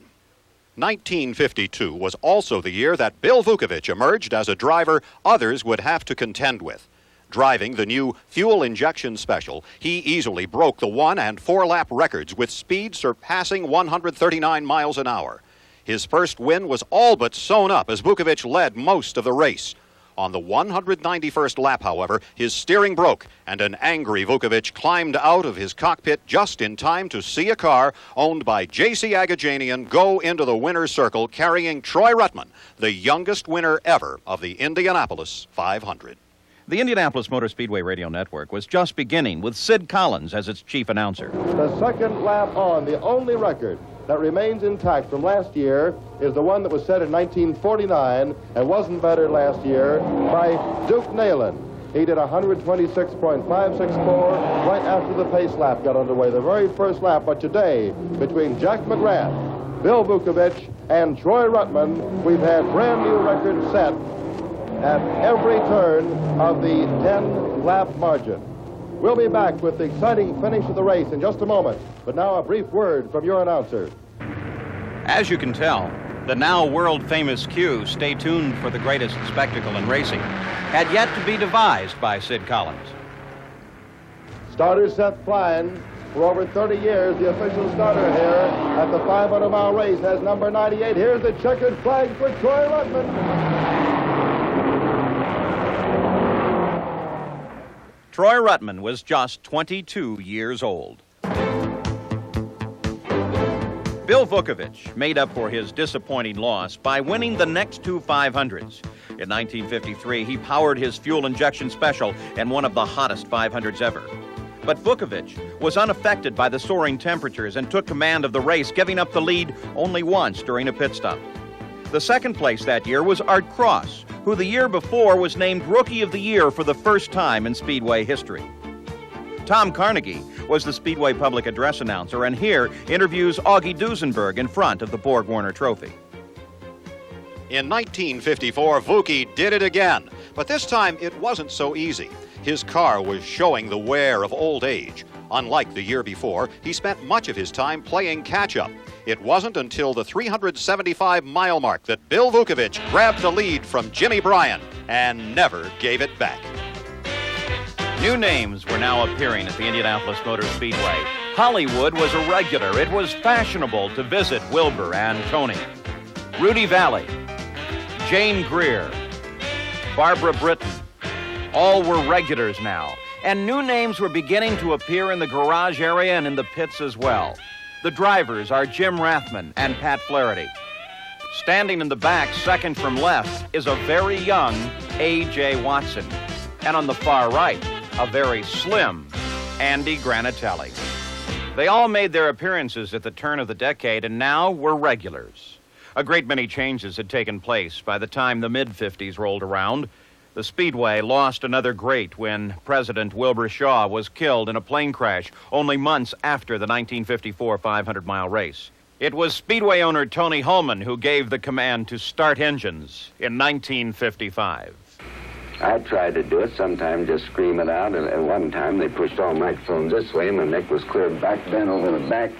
1952 was also the year that Bill Vukovich emerged as a driver others would have to contend with. Driving the new fuel injection special, he easily broke the 1 and 4 lap records with speed surpassing 139 miles an hour. His first win was all but sewn up as Vukovich led most of the race. On the 191st lap, however, his steering broke, and an angry Vukovich climbed out of his cockpit just in time to see a car owned by J.C. Agajanian go into the winner's circle carrying Troy Ruttman, the youngest winner ever of the Indianapolis 500. The Indianapolis Motor Speedway Radio Network was just beginning with Sid Collins as its chief announcer. The second lap on, the only record that remains intact from last year is the one that was set in 1949 and wasn't better last year by Duke Nayland. He did 126.564 right after the pace lap got underway, the very first lap. But today, between Jack McGrath, Bill Vukovich, and Troy Ruttman, we've had brand new records set at every turn of the 10-lap margin. We'll be back with the exciting finish of the race in just a moment. But now a brief word from your announcer. As you can tell, the now world-famous cue, "Stay tuned for the greatest spectacle in racing," had yet to be devised by Sid Collins. Starters set flying. For over 30 years, the official starter here at the 500-mile race has number 98. Here's the checkered flag for Troy Ruttman. Troy Ruttman was just 22 years old. Bill Vukovich made up for his disappointing loss by winning the next 2 500s. In 1953, he powered his fuel injection special in one of the hottest 500s ever. But Vukovich was unaffected by the soaring temperatures and took command of the race, giving up the lead only once during a pit stop. The second place that year was Art Cross, who the year before was named Rookie of the Year for the first time in Speedway history. Tom Carnegie was the Speedway public address announcer, and here interviews Augie Duesenberg in front of the Borg Warner Trophy. In 1954, Vuki did it again, but this time it wasn't so easy. His car was showing the wear of old age. Unlike the year before, he spent much of his time playing catch-up. It wasn't until the 375-mile mark that Bill Vukovich grabbed the lead from Jimmy Bryan and never gave it back. New names were now appearing at the Indianapolis Motor Speedway. Hollywood was a regular. It was fashionable to visit Wilbur and Tony. Rudy Valley, Jane Greer, Barbara Britton, all were regulars now. And new names were beginning to appear in the garage area and in the pits as well. The drivers are Jim Rathman and Pat Flaherty. Standing in the back, second from left, is a very young A.J. Watson. And on the far right, a very slim Andy Granatelli. They all made their appearances at the turn of the decade and now were regulars. A great many changes had taken place by the time the mid-50s rolled around. The Speedway lost another great when President Wilbur Shaw was killed in a plane crash only months after the 1954 500-mile race. It was Speedway owner Tony Holman who gave the command to start engines in 1955. I tried to do it, sometimes just scream it out. And at one time, they pushed all microphones this way, and my neck was clear back, bent over the back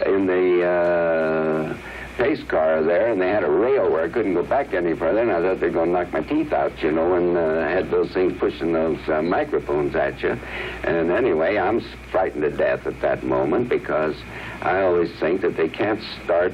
in the pace car there, and they had a rail where I couldn't go back any further, and I thought they were going to knock my teeth out, you know, and I had those things pushing those microphones at you. And anyway, I'm frightened to death at that moment because I always think that they can't start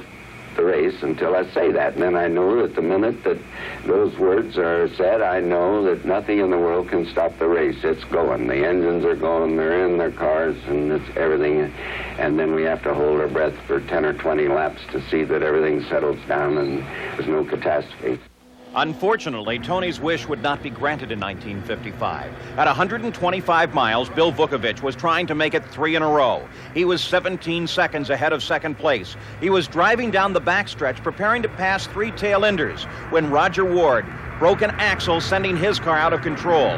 the race until I say that. And then I know that the minute that those words are said, I know that nothing in the world can stop the race. It's going. The engines are going. They're in their cars, and it's everything. And then we have to hold our breath for 10 or 20 laps to see that everything settles down and there's no catastrophe. Unfortunately, Tony's wish would not be granted in 1955. At 125 miles, Bill Vukovich was trying to make it 3 in a row. He was 17 seconds ahead of second place. He was driving down the backstretch, preparing to pass 3 tail enders, when Roger Ward broke an axle, sending his car out of control.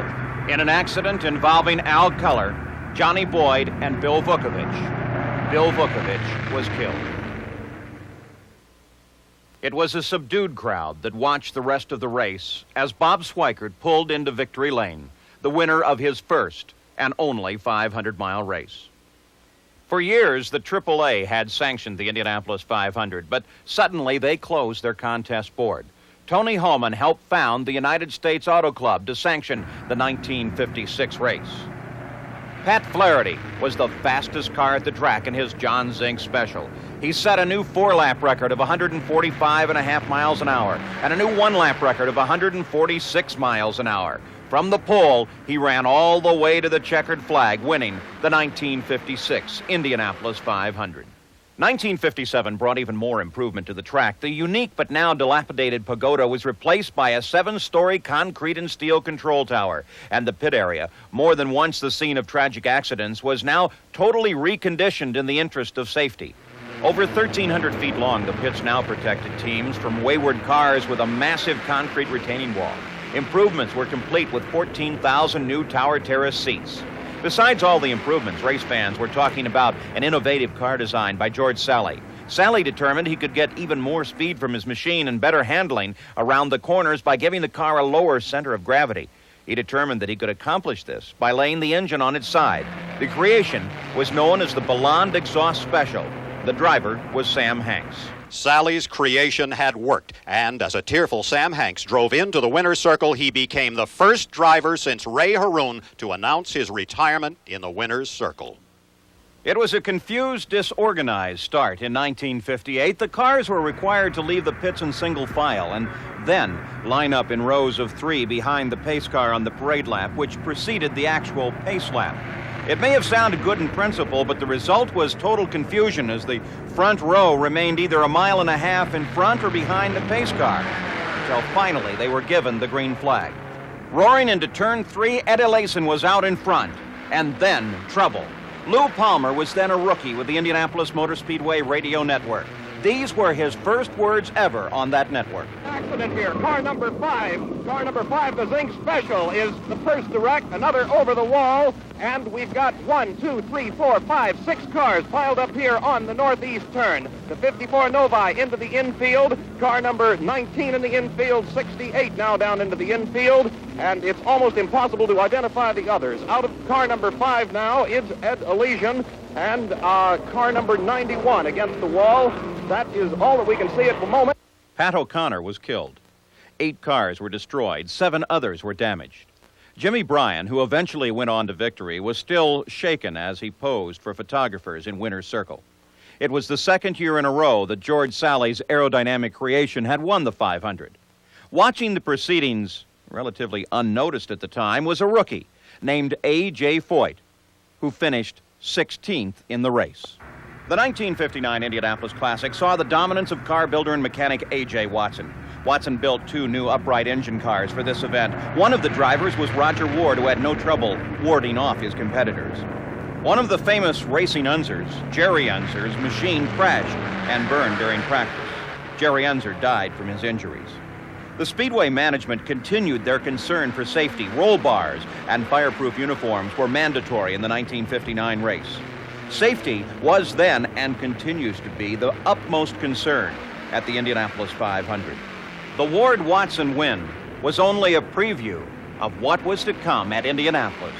In an accident involving Al Culler, Johnny Boyd, and Bill Vukovich, Bill Vukovich was killed. It was a subdued crowd that watched the rest of the race as Bob Schweikert pulled into victory lane, the winner of his first and only 500-mile race. For years, the AAA had sanctioned the Indianapolis 500, but suddenly they closed their contest board. Tony Holman helped found the United States Auto Club to sanction the 1956 race. Pat Flaherty was the fastest car at the track in his John Zink Special. He set a new 4-lap record of 145.5 miles an hour and a new 1-lap record of 146 miles an hour. From the pole, he ran all the way to the checkered flag, winning the 1956 Indianapolis 500. 1957 brought even more improvement to the track. The unique but now dilapidated pagoda was replaced by a 7-story concrete and steel control tower. And the pit area, more than once the scene of tragic accidents, was now totally reconditioned in the interest of safety. Over 1,300 feet long, the pits now protected teams from wayward cars with a massive concrete retaining wall. Improvements were complete with 14,000 new tower terrace seats. Besides all the improvements, race fans were talking about an innovative car design by George Sally. Sally determined he could get even more speed from his machine and better handling around the corners by giving the car a lower center of gravity. He determined that he could accomplish this by laying the engine on its side. The creation was known as the Belland Exhaust Special. The driver was Sam Hanks. Sally's creation had worked, and as a tearful Sam Hanks drove into the winner's circle, he became the first driver since Ray Haroon to announce his retirement in the winner's circle. It was a confused, disorganized start in 1958. The cars were required to leave the pits in single file and then line up in rows of 3 behind the pace car on the parade lap, which preceded the actual pace lap. It may have sounded good in principle, but the result was total confusion as the front row remained either 1.5 miles in front or behind the pace car, until finally they were given the green flag. Roaring into turn 3, Eddie Layson was out in front, and then trouble. Lou Palmer was then a rookie with the Indianapolis Motor Speedway radio network. These were his first words ever on that network. Accident here. Car number 5, the Zink Special, is the first to wreck. Another over the wall. And we've got 1, 2, 3, 4, 5, 6 cars piled up here on the northeast turn. The 54 Novi into the infield. Car number 19 in the infield. 68 now down into the infield. And it's almost impossible to identify the others. Out of car number 5 now is Ed Elysian and car number 91 against the wall. That is all that we can see at the moment. Pat O'Connor was killed. 8 cars were destroyed. 7 others were damaged. Jimmy Bryan, who eventually went on to victory, was still shaken as he posed for photographers in Winner's Circle. It was the second year in a row that George Sally's aerodynamic creation had won the 500. Watching the proceedings, relatively unnoticed at the time, was a rookie named A.J. Foyt, who finished 16th in the race. The 1959 Indianapolis Classic saw the dominance of car builder and mechanic A.J. Watson. Watson built 2 new upright engine cars for this event. One of the drivers was Roger Ward, who had no trouble warding off his competitors. One of the famous racing Unzers, Jerry Unzer's machine crashed and burned during practice. Jerry Enzer died from his injuries. The Speedway management continued their concern for safety. Roll bars and fireproof uniforms were mandatory in the 1959 race. Safety was then and continues to be the utmost concern at the Indianapolis 500. The Ward-Watson win was only a preview of what was to come at Indianapolis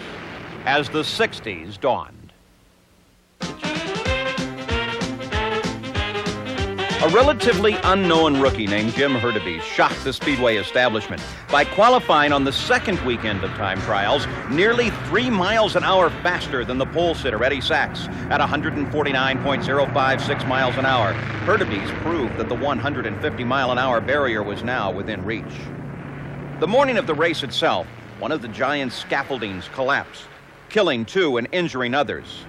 as the 60s dawned. A relatively unknown rookie named Jim Hurtubise shocked the Speedway establishment by qualifying on the second weekend of time trials nearly 3 miles an hour faster than the pole sitter Eddie Sachs at 149.056 miles an hour. Hurtubise proved that the 150-mile-an-hour barrier was now within reach. The morning of the race itself, one of the giant scaffoldings collapsed, killing 2 and injuring others.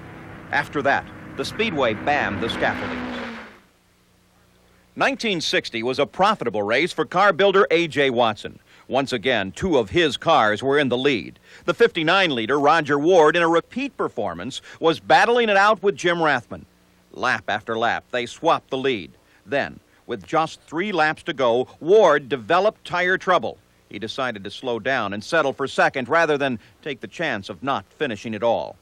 After that, the Speedway banned the scaffoldings. 1960 was a profitable race for car builder A.J. Watson. Once again, 2 of his cars were in the lead. The 59-liter Roger Ward, in a repeat performance, was battling it out with Jim Rathman. Lap after lap, they swapped the lead. Then, with just 3 laps to go, Ward developed tire trouble. He decided to slow down and settle for second rather than take the chance of not finishing it all.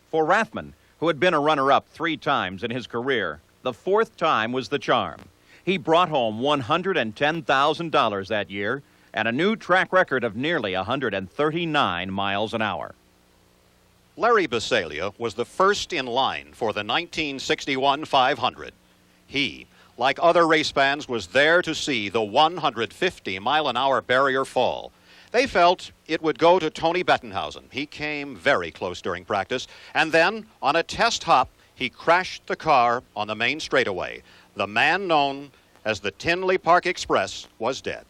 For Rathman, who had been a runner-up 3 times in his career, the 4th time was the charm. He brought home $110,000 that year and a new track record of nearly 139 miles an hour. Larry Bisaglia was the first in line for the 1961 500. He, like other race fans, was there to see the 150-mile-an-hour barrier fall. They felt it would go to Tony Bettenhausen. He came very close during practice, and then, on a test hop, he crashed the car on the main straightaway. The man known as the Tinley Park Express was dead.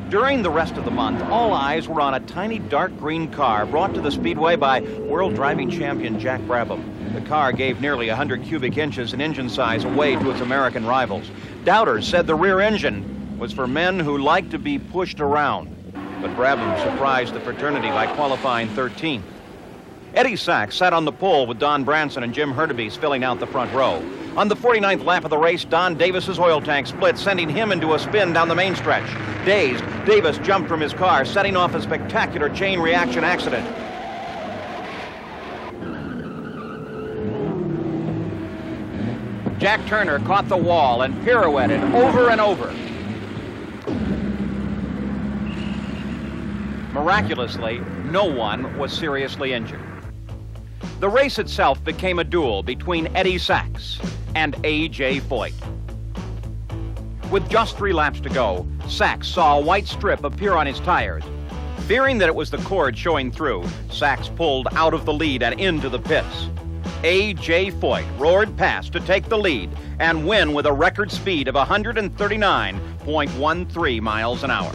During the rest of the month, all eyes were on a tiny dark green car brought to the Speedway by world driving champion Jack Brabham. The car gave nearly 100 cubic inches in engine size away to its American rivals. Doubters said the rear engine was for men who like to be pushed around. But Brabham surprised the fraternity by qualifying 13th. Eddie Sachs sat on the pole with Don Branson and Jim Hurtubise filling out the front row. On the 49th lap of the race, Don Davis's oil tank split, sending him into a spin down the main stretch. Dazed, Davis jumped from his car, setting off a spectacular chain reaction accident. Jack Turner caught the wall and pirouetted over and over. Miraculously, no one was seriously injured. The race itself became a duel between Eddie Sachs and A.J. Foyt. With just 3 laps to go, Sachs saw a white strip appear on his tires. Fearing that it was the cord showing through, Sachs pulled out of the lead and into the pits. A.J. Foyt roared past to take the lead and win with a record speed of 139.13 miles an hour.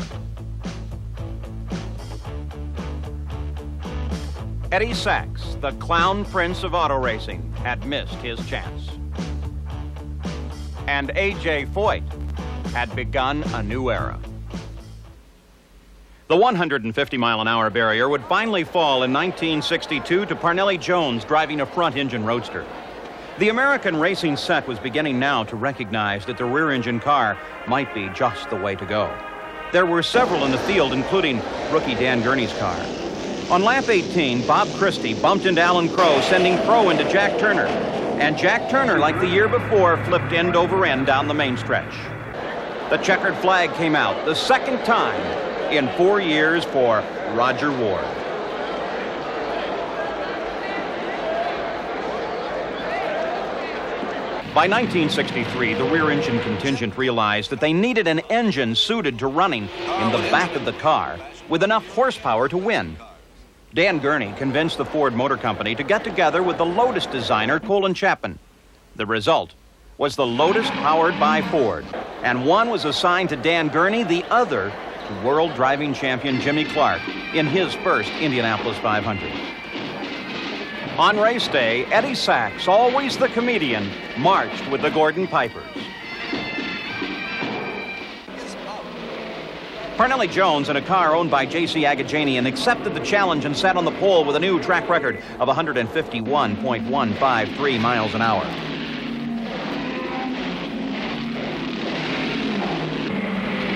Eddie Sachs, the clown prince of auto racing, had missed his chance. And A.J. Foyt had begun a new era. The 150-mile-an-hour barrier would finally fall in 1962 to Parnelli Jones driving a front-engine roadster. The American racing set was beginning now to recognize that the rear-engine car might be just the way to go. There were several in the field, including rookie Dan Gurney's car. On lap 18, Bob Christie bumped into Alan Crow, sending Crow into Jack Turner. And Jack Turner, like the year before, flipped end over end down the main stretch. The checkered flag came out, the second time in 4 years for Roger Ward. By 1963, the rear-engine contingent realized that they needed an engine suited to running in the back of the car with enough horsepower to win. Dan Gurney convinced the Ford Motor Company to get together with the Lotus designer Colin Chapman. The result was the Lotus powered by Ford, and one was assigned to Dan Gurney, the other to world driving champion Jimmy Clark in his first Indianapolis 500. On race day, Eddie Sachs, always the comedian, marched with the Gordon Pipers. Parnelli Jones, in a car owned by J.C. Agajanian, accepted the challenge and sat on the pole with a new track record of 151.153 miles an hour.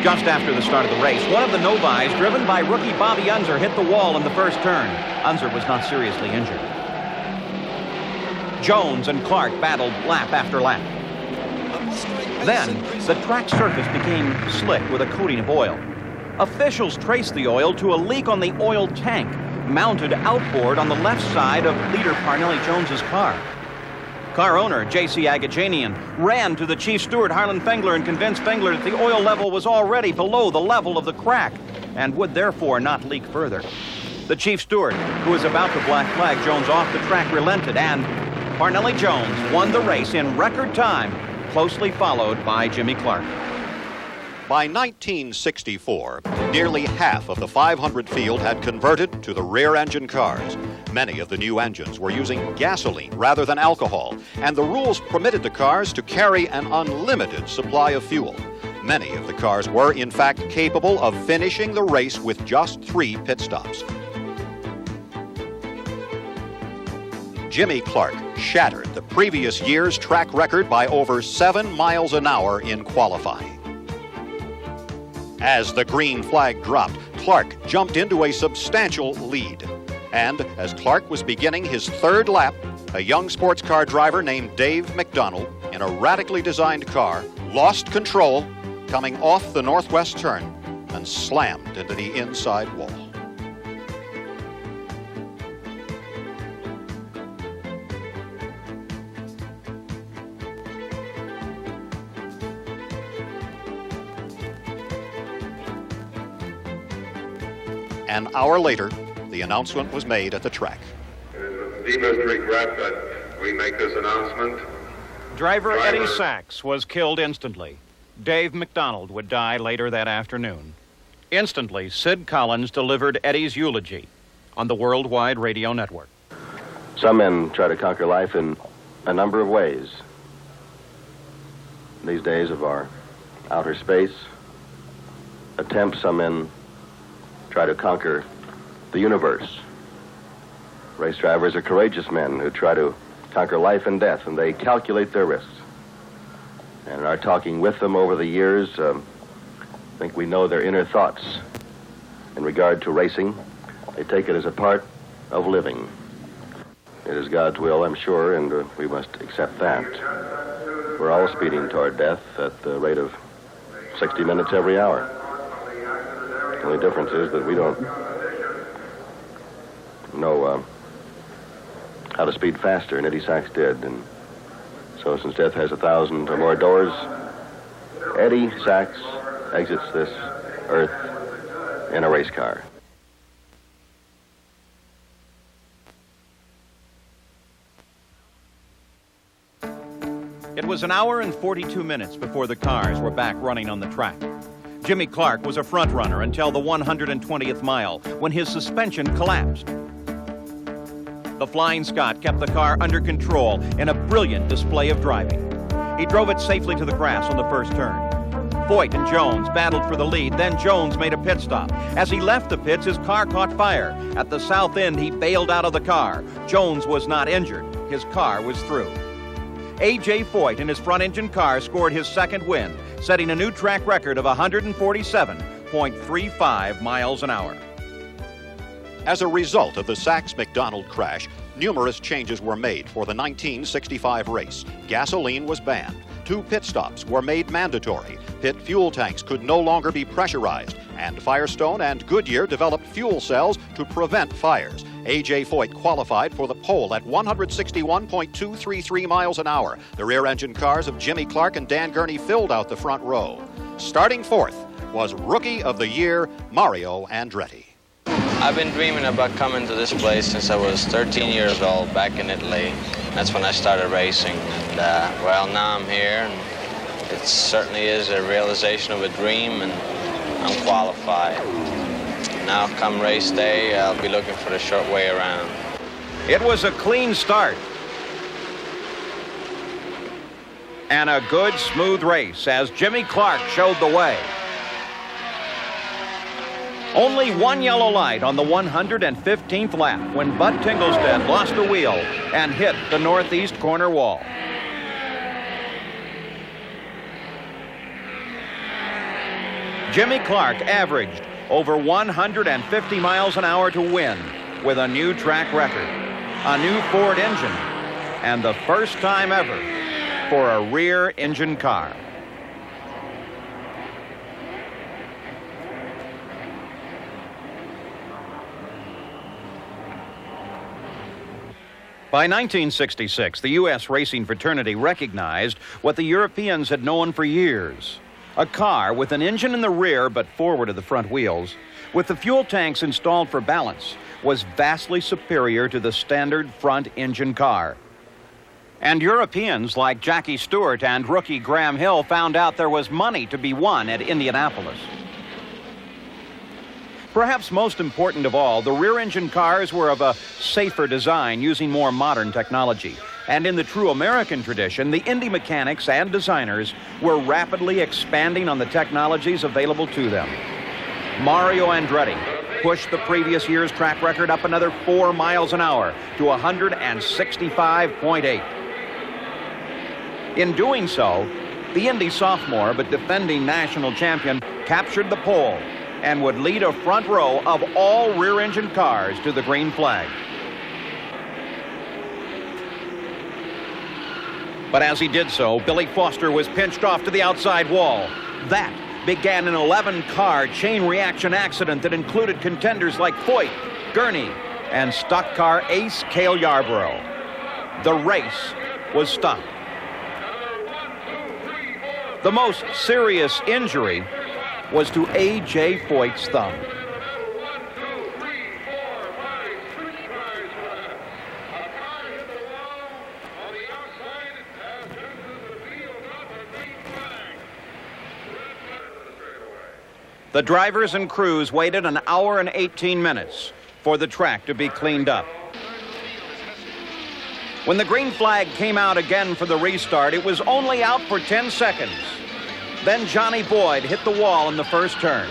Just after the start of the race, one of the Novis, driven by rookie Bobby Unser, hit the wall in the first turn. Unser was not seriously injured. Jones and Clark battled lap after lap. Then, the track surface became slick with a coating of oil. Officials traced the oil to a leak on the oil tank, mounted outboard on the left side of leader Parnelli Jones's car. Car owner J.C. Agajanian ran to the chief steward Harlan Fengler and convinced Fengler that the oil level was already below the level of the crack and would therefore not leak further. The chief steward, who was about to black flag Jones off the track, relented, and Parnelli Jones won the race in record time, closely followed by Jimmy Clark. By 1964, nearly half of the 500 field had converted to the rear-engine cars. Many of the new engines were using gasoline rather than alcohol, and the rules permitted the cars to carry an unlimited supply of fuel. Many of the cars were, in fact, capable of finishing the race with just 3 pit stops. Jimmy Clark shattered the previous year's track record by over 7 miles an hour in qualifying. As the green flag dropped, Clark jumped into a substantial lead. And as Clark was beginning his 3rd lap, a young sports car driver named Dave McDonald, in a radically designed car, lost control, coming off the northwest turn, and slammed into the inside wall. An hour later, the announcement was made at the track. It is with deepest regret that we make this announcement. Driver Eddie Sachs was killed instantly. Dave McDonald would die later that afternoon. Instantly, Sid Collins delivered Eddie's eulogy on the worldwide radio network. Some men try to conquer life in a number of ways. These days of our outer space attempts, some men try to conquer the universe. Race drivers are courageous men who try to conquer life and death, and they calculate their risks. And in our talking with them over the years, I think we know their inner thoughts in regard to racing. They take it as a part of living. It is God's will, I'm sure, and we must accept that. We're all speeding toward death at the rate of 60 minutes every hour. The only difference is that we don't know how to speed faster, and Eddie Sachs did. And so since death has 1,000 or more doors, Eddie Sachs exits this earth in a race car. It was an hour and 42 minutes before the cars were back running on the track. Jimmy Clark was a front runner until the 120th mile, when his suspension collapsed. The Flying Scot kept the car under control in a brilliant display of driving. He drove it safely to the grass on the first turn. Foyt and Jones battled for the lead, then Jones made a pit stop. As he left the pits, his car caught fire. At the south end, he bailed out of the car. Jones was not injured. His car was through. A.J. Foyt in his front-engine car scored his 2nd win, setting a new track record of 147.35 miles an hour. As a result of the Sachs-McDonald crash, numerous changes were made for the 1965 race. Gasoline was banned. 2 pit stops were made mandatory. Pit fuel tanks could no longer be pressurized. And Firestone and Goodyear developed fuel cells to prevent fires. A.J. Foyt qualified for the pole at 161.233 miles an hour. The rear-engine cars of Jimmy Clark and Dan Gurney filled out the front row. Starting 4th was Rookie of the Year, Mario Andretti. I've been dreaming about coming to this place since I was 13 years old, back in Italy. That's when I started racing. And, well, now I'm here, and it certainly is a realization of a dream, and I'm qualified. Now, come race day, I'll be looking for the short way around. It was a clean start. And a good, smooth race as Jimmy Clark showed the way. Only one yellow light on the 115th lap when Bud Tinglestead lost the wheel and hit the northeast corner wall. Jimmy Clark averaged over 150 miles an hour to win with a new track record, a new Ford engine, and the first time ever for a rear engine car. By 1966, the U.S. racing fraternity recognized what the Europeans had known for years. A car with an engine in the rear but forward of the front wheels, with the fuel tanks installed for balance, was vastly superior to the standard front engine car. And Europeans like Jackie Stewart and rookie Graham Hill found out there was money to be won at Indianapolis. Perhaps most important of all, the rear-engine cars were of a safer design using more modern technology. And in the true American tradition, the Indy mechanics and designers were rapidly expanding on the technologies available to them. Mario Andretti pushed the previous year's track record up another 4 miles an hour to 165.8. In doing so, the Indy sophomore but defending national champion captured the pole and would lead a front row of all rear-engine cars to the green flag. But as he did so, Billy Foster was pinched off to the outside wall. That began an 11-car chain reaction accident that included contenders like Foyt, Gurney, and stock car ace Cale Yarborough. The race was stopped. The most serious injury was to A.J. Foyt's thumb. The drivers and crews waited an hour and 18 minutes for the track to be cleaned up. When the green flag came out again for the restart, it was only out for 10 seconds. Then Johnny Boyd hit the wall in the first turn.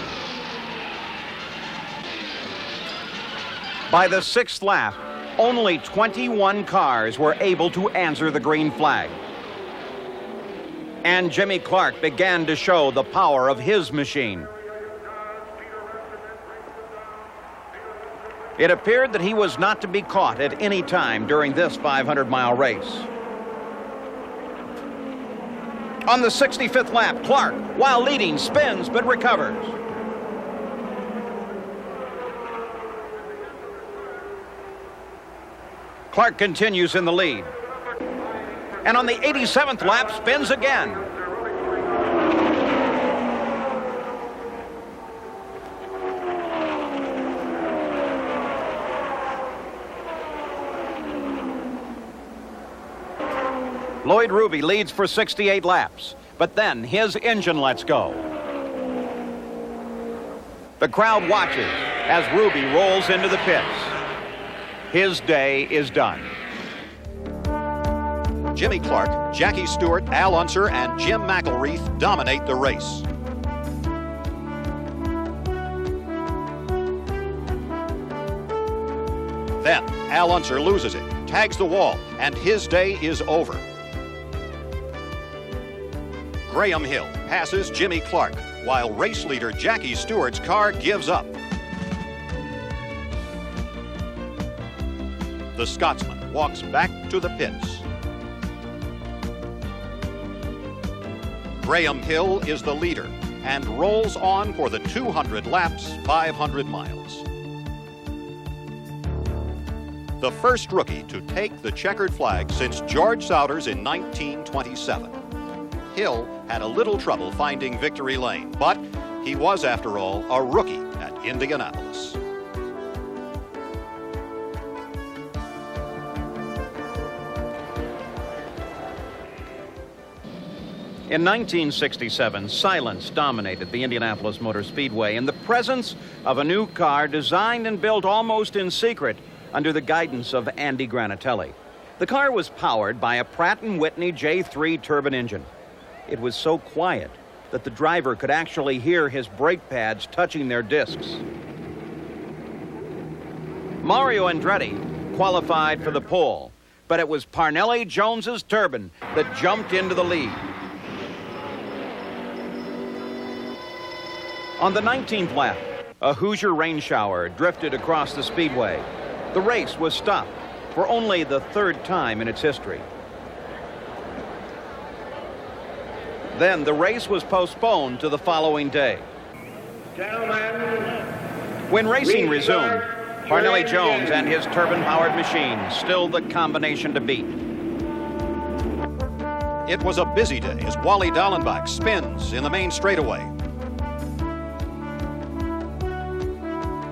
By the 6th lap, only 21 cars were able to answer the green flag. And Jimmy Clark began to show the power of his machine. It appeared that he was not to be caught at any time during this 500-mile race. On the 65th lap, Clark, while leading, spins but recovers. Clark continues in the lead. And on the 87th lap, spins again. Lloyd Ruby leads for 68 laps, but then his engine lets go. The crowd watches as Ruby rolls into the pits. His day is done. Jimmy Clark, Jackie Stewart, Al Unser, and Jim McElreath dominate the race. Then Al Unser loses it, tags the wall, and his day is over. Graham Hill passes Jimmy Clark, while race leader Jackie Stewart's car gives up. The Scotsman walks back to the pits. Graham Hill is the leader and rolls on for the 200 laps, 500 miles. The first rookie to take the checkered flag since George Souders in 1927. Hill had a little trouble finding victory lane, but he was, after all, a rookie at Indianapolis. In 1967, silence dominated the Indianapolis Motor Speedway in the presence of a new car designed and built almost in secret under the guidance of Andy Granatelli. The car was powered by a Pratt & Whitney J3 turbine engine. It was so quiet that the driver could actually hear his brake pads touching their discs. Mario Andretti qualified for the pole, but it was Parnelli Jones's turbine that jumped into the lead. On the 19th lap, a Hoosier rain shower drifted across the speedway. The race was stopped for only the third time in its history. Then the race was postponed to the following day. Gentlemen, when racing resumed, Parnelli Jones and his turbine-powered machine still the combination to beat. It was a busy day as Wally Dallenbach spins in the main straightaway.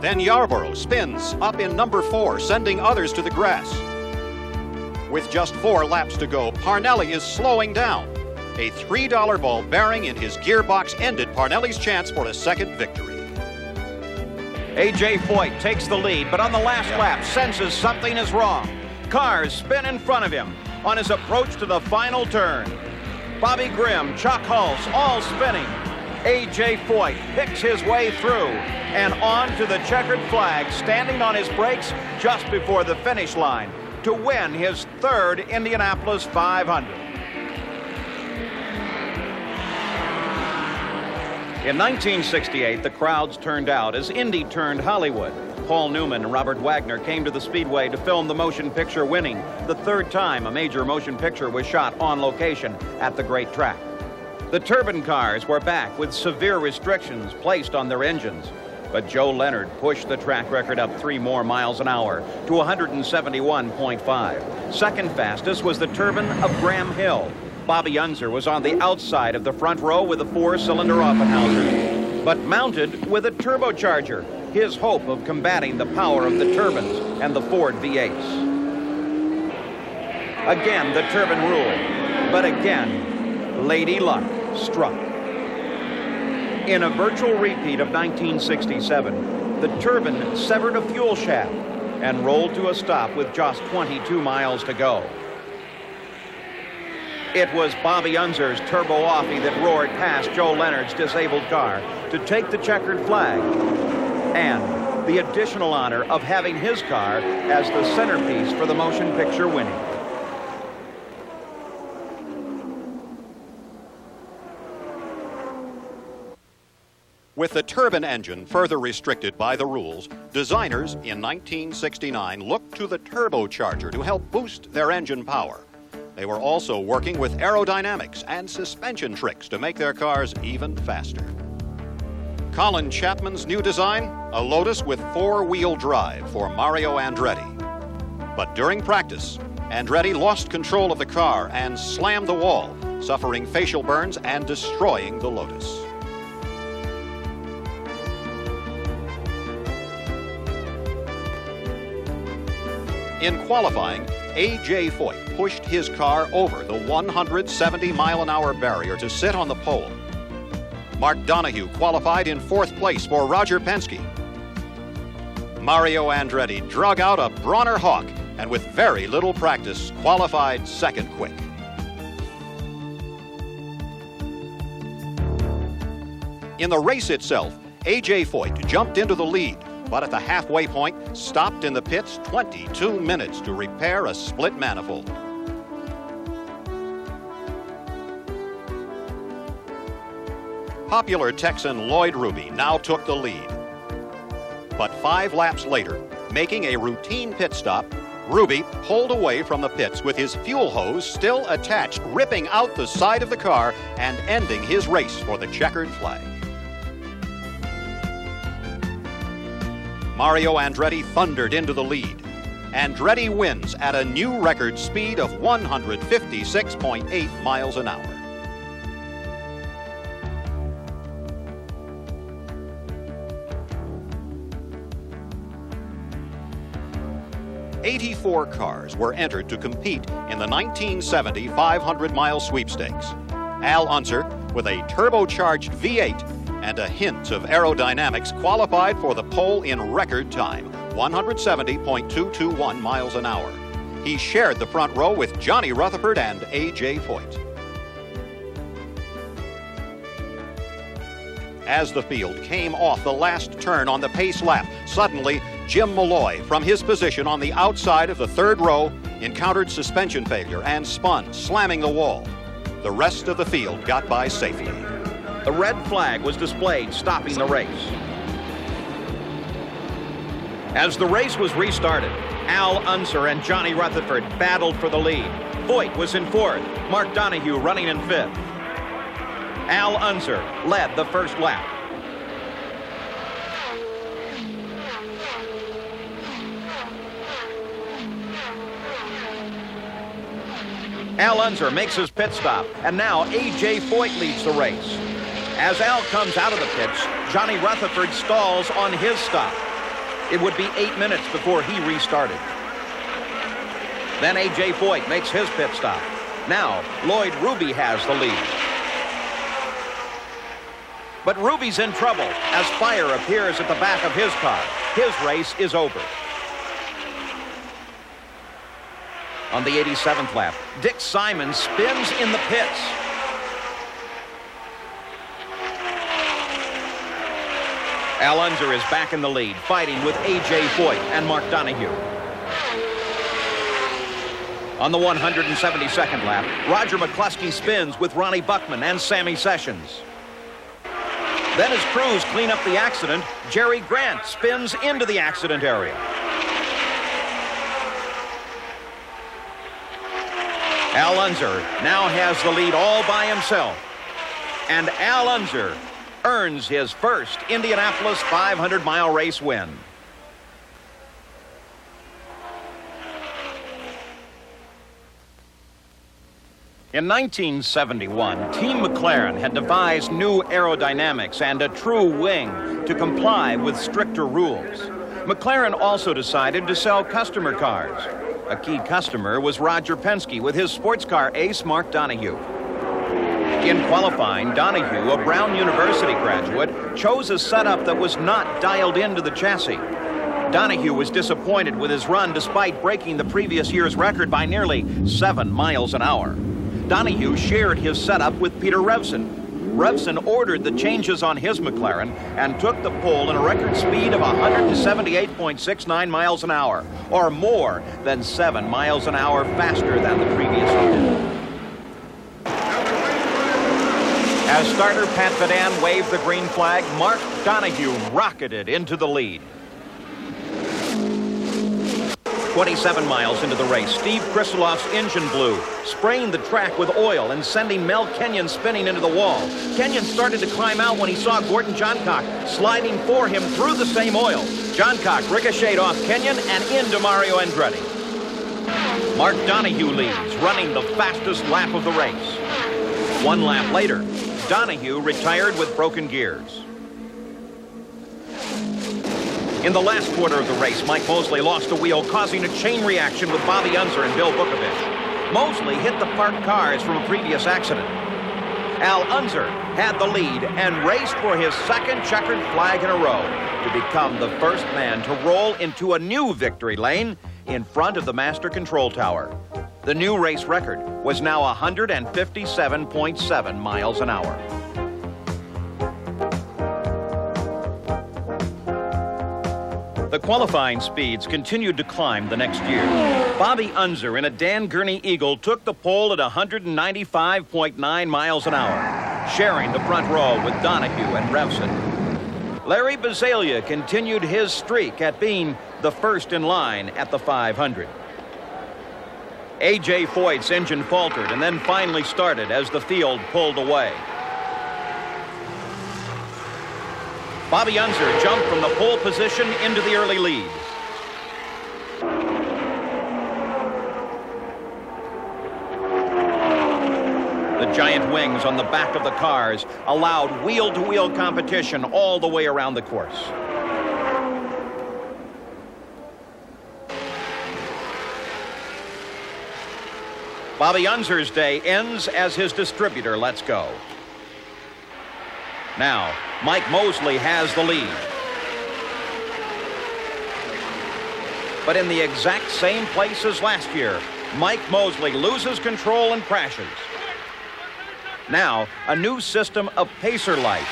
Then Yarborough spins up in number 4, sending others to the grass. With just 4 laps to go, Parnelli is slowing down. A $3 ball bearing in his gearbox ended Parnelli's chance for a second victory. A.J. Foyt takes the lead, but on the last lap senses something is wrong. Cars spin in front of him on his approach to the final turn. Bobby Grimm, Chuck Hulse, all spinning. A.J. Foyt picks his way through and on to the checkered flag, standing on his brakes just before the finish line to win his 3rd Indianapolis 500. In 1968, the crowds turned out as Indy turned Hollywood. Paul Newman and Robert Wagner came to the Speedway to film the motion picture Winning, the 3rd time a major motion picture was shot on location at the great track. The turbine cars were back with severe restrictions placed on their engines, but Joe Leonard pushed the track record up 3 more miles an hour to 171.5. Second fastest was the turbine of Graham Hill. Bobby Unser was on the outside of the front row with a 4-cylinder Offenhauser, but mounted with a turbocharger, his hope of combating the power of the turbines and the Ford V8s. Again, the turbine ruled, but again, Lady Luck struck. In a virtual repeat of 1967, the turbine severed a fuel shaft and rolled to a stop with just 22 miles to go. It was Bobby Unser's Turbo Offie that roared past Joe Leonard's disabled car to take the checkered flag and the additional honor of having his car as the centerpiece for the motion picture Winning. With the turbine engine further restricted by the rules, designers in 1969 looked to the turbocharger to help boost their engine power. They were also working with aerodynamics and suspension tricks to make their cars even faster. Colin Chapman's new design, a Lotus with 4-wheel drive for Mario Andretti. But during practice, Andretti lost control of the car and slammed the wall, suffering facial burns and destroying the Lotus. In qualifying, A.J. Foyt pushed his car over the 170-mile-an-hour barrier to sit on the pole. Mark Donohue qualified in 4th place for Roger Penske. Mario Andretti drug out a Bronner Hawk and with very little practice qualified 2nd quick. In the race itself, A.J. Foyt jumped into the lead, but at the halfway point, stopped in the pits 22 minutes to repair a split manifold. Popular Texan Lloyd Ruby now took the lead. But 5 laps later, making a routine pit stop, Ruby pulled away from the pits with his fuel hose still attached, ripping out the side of the car and ending his race for the checkered flag. Mario Andretti thundered into the lead. Andretti wins at a new record speed of 156.8 miles an hour. "84 cars were entered to compete in the 1970 500-mile sweepstakes. Al Unser, with a turbocharged V8 and a hint of aerodynamics, qualified for the pole in record time, 170.221 miles an hour. He shared the front row with Johnny Rutherford and A.J. Foyt. As the field came off the last turn on the pace lap, suddenly Jim Malloy, from his position on the outside of the 3rd row, encountered suspension failure and spun, slamming the wall. The rest of the field got by safely. The red flag was displayed, stopping the race. As the race was restarted, Al Unser and Johnny Rutherford battled for the lead. Voigt was in fourth, Mark Donahue running in fifth. Al Unser led the first lap. Al Unser makes his pit stop, and now A.J. Voigt leads the race. As Al comes out of the pits, Johnny Rutherford stalls on his stop. It would be 8 minutes before he restarted. Then A.J. Voigt makes his pit stop. Now, Lloyd Ruby has the lead. But Ruby's in trouble as fire appears at the back of his car. His race is over. On the 87th lap, Dick Simon spins in the pits. Al Unser is back in the lead, fighting with A.J. Voigt and Mark Donahue. On the 172nd lap, Roger McCluskey spins with Ronnie Buckman and Sammy Sessions. Then as crews clean up the accident, Jerry Grant spins into the accident area. Al Unser now has the lead all by himself. And Al Unser earns his first Indianapolis 500-mile race win. In 1971, Team McLaren had devised new aerodynamics and a true wing to comply with stricter rules. McLaren also decided to sell customer cars. A key customer was Roger Penske with his sports car ace Mark Donahue. In qualifying, Donahue, a Brown University graduate, chose a setup that was not dialed into the chassis. Donahue was disappointed with his run despite breaking the previous year's record by nearly 7 miles an hour. Donahue shared his setup with Peter Revson. Revson ordered the changes on his McLaren and took the pole in a record speed of 178.69 miles an hour, or more than 7 miles an hour faster than the previous year. As starter Pat Vadan waved the green flag, Mark Donahue rocketed into the lead. 27 miles into the race, Steve Krisilov's engine blew, spraying the track with oil and sending Mel Kenyon spinning into the wall. Kenyon started to climb out when he saw Gordon Johncock sliding for him through the same oil. Johncock ricocheted off Kenyon and into Mario Andretti. Mark Donahue leads, running the fastest lap of the race. 1 lap later, Donahue retired with broken gears. In the last quarter of the race, Mike Mosley lost a wheel, causing a chain reaction with Bobby Unser and Bill Vukovich. Mosley hit the parked cars from a previous accident. Al Unser had the lead and raced for his second checkered flag in a row to become the first man to roll into a new victory lane in front of the master control tower. The new race record was now 157.7 miles an hour. The qualifying speeds continued to climb the next year. Bobby Unser in a Dan Gurney Eagle took the pole at 195.9 miles an hour, sharing the front row with Donahue and Revson. Larry Bazalia continued his streak at being the first in line at the 500. A.J. Voigt's engine faltered and then finally started as the field pulled away. Bobby Unser jumped from the pole position into the early lead. The giant wings on the back of the cars allowed wheel-to-wheel competition all the way around the course. Bobby Unser's day ends as his distributor lets go. Now, Mike Mosley has the lead. But in the exact same place as last year, Mike Mosley loses control and crashes. Now, a new system of pacer lights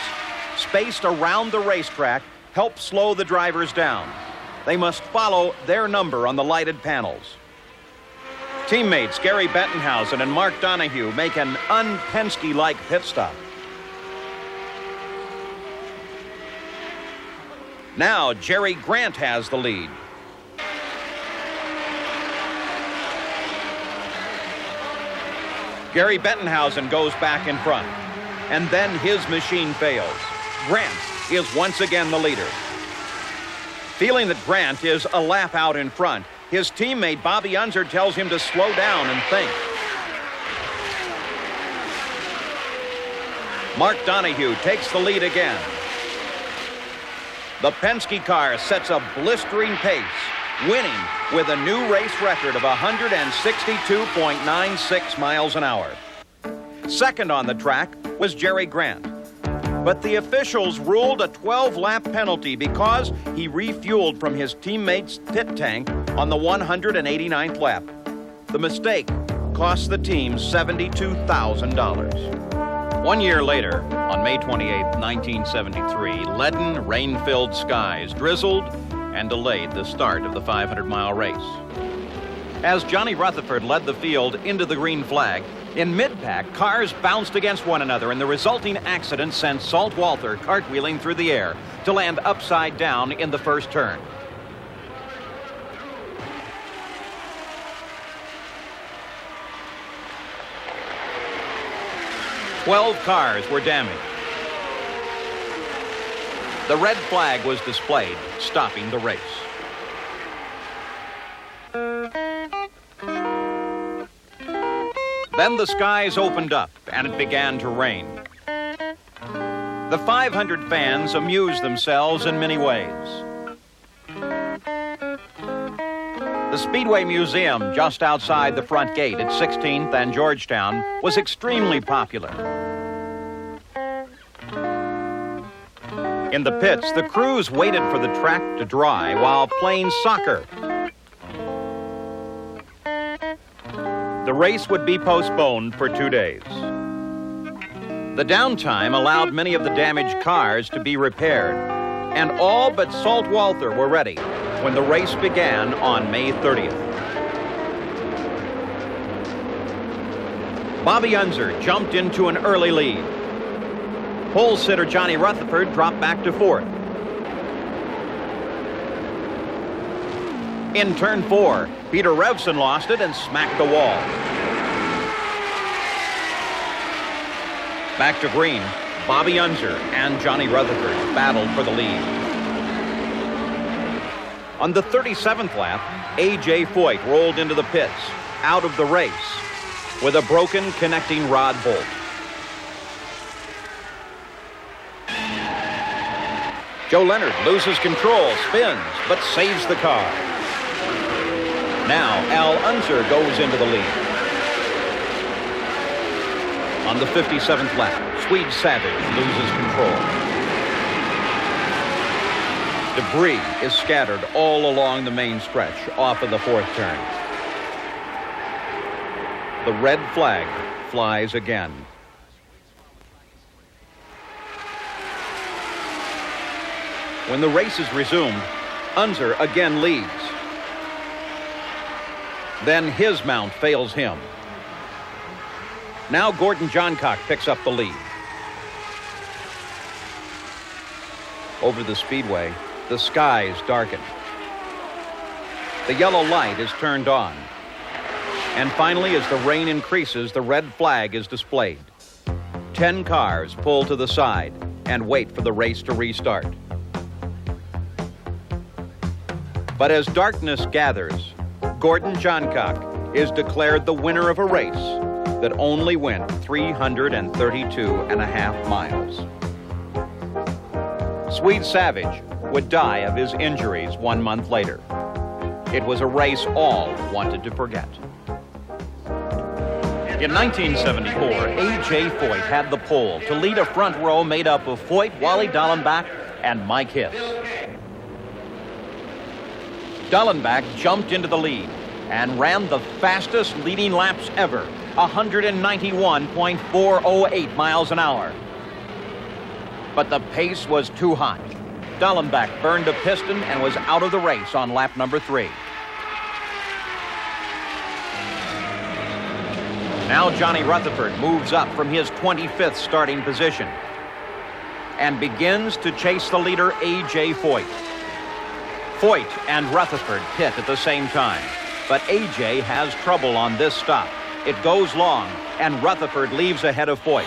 spaced around the racetrack help slow the drivers down. They must follow their number on the lighted panels. Teammates Gary Bettenhausen and Mark Donahue make an un-Penske-like pit stop. Now Jerry Grant has the lead. Gary Bettenhausen goes back in front, and then his machine fails. Grant is once again the leader. Feeling that Grant is a lap out in front, his teammate Bobby Unser tells him to slow down and think. Mark Donahue takes the lead again. The Penske car sets a blistering pace, winning with a new race record of 162.96 miles an hour. Second on the track was Jerry Grant. But the officials ruled a 12-lap penalty because he refueled from his teammate's pit tank on the 189th lap. The mistake cost the team $72,000. 1 year later, on May 28, 1973, leaden, rain-filled skies drizzled and delayed the start of the 500-mile race. As Johnny Rutherford led the field into the green flag, in mid-pack, cars bounced against one another, and the resulting accident sent Salt Walther cartwheeling through the air to land upside down in the first turn. Twelve cars were damaged. The red flag was displayed, stopping the race. Then the skies opened up and it began to rain. The 500 fans amused themselves in many ways. The Speedway Museum, just outside the front gate at 16th and Georgetown, was extremely popular. In the pits, the crews waited for the track to dry while playing soccer. The race would be postponed for 2 days. The downtime allowed many of the damaged cars to be repaired, and all but Salt Walther were ready when the race began on May 30th. Bobby Unser jumped into an early lead. Pole sitter Johnny Rutherford dropped back to fourth. In turn 4, Peter Revson lost it and smacked the wall. Back to green, Bobby Unser and Johnny Rutherford battled for the lead. On the 37th lap, A.J. Foyt rolled into the pits, out of the race, with a broken connecting rod bolt. Joe Leonard loses control, spins, but saves the car. Now, Al Unser goes into the lead. On the 57th lap, Swede Savage loses control. Debris is scattered all along the main stretch off of the fourth turn. The red flag flies again. When the race is resumed, Unser again leads. Then his mount fails him. Now Gordon Johncock picks up the lead. Over the speedway, the skies darken. The yellow light is turned on. And finally, as the rain increases, the red flag is displayed. 10 cars pull to the side and wait for the race to restart. But as darkness gathers, Gordon Johncock is declared the winner of a race that only went 332.5 miles. Swede Savage would die of his injuries 1 month later. It was a race all wanted to forget. In 1974, A.J. Foyt had the pole to lead a front row made up of Foyt, Wally Dallenbach, and Mike Hiss. Dallenbach jumped into the lead and ran the fastest leading laps ever, 191.408 miles an hour. But the pace was too hot. Dallenbach burned a piston and was out of the race on lap number 3. Now Johnny Rutherford moves up from his 25th starting position. and begins to chase the leader, A.J. Foyt. Foyt and Rutherford pit at the same time, but A.J. has trouble on this stop. It goes long, and Rutherford leaves ahead of Foyt.